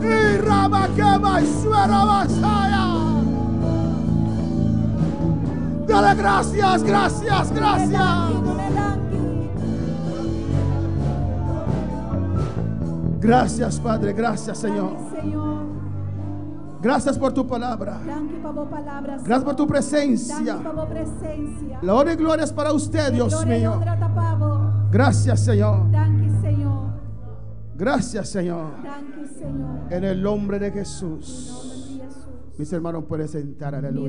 Y rama que va y suena vasaya. Dale gracias, gracias, gracias. Du ne danke. Gracias, Padre. Gracias, Señor. Dank u, Señor. Gracias por tu palabra. Dank u, por palabra, Gracias por tu Dank presencia. u, por presencia. La honra y gloria es para usted, Dios Gloria y mío. honra tapavo. Gracias, Señor. Dank u, Señor. Gracias, Señor. Dank u, Señor. En el nombre de En Jesús. nombre de Jesús. Mis hermanos pueden sentar, aleluya.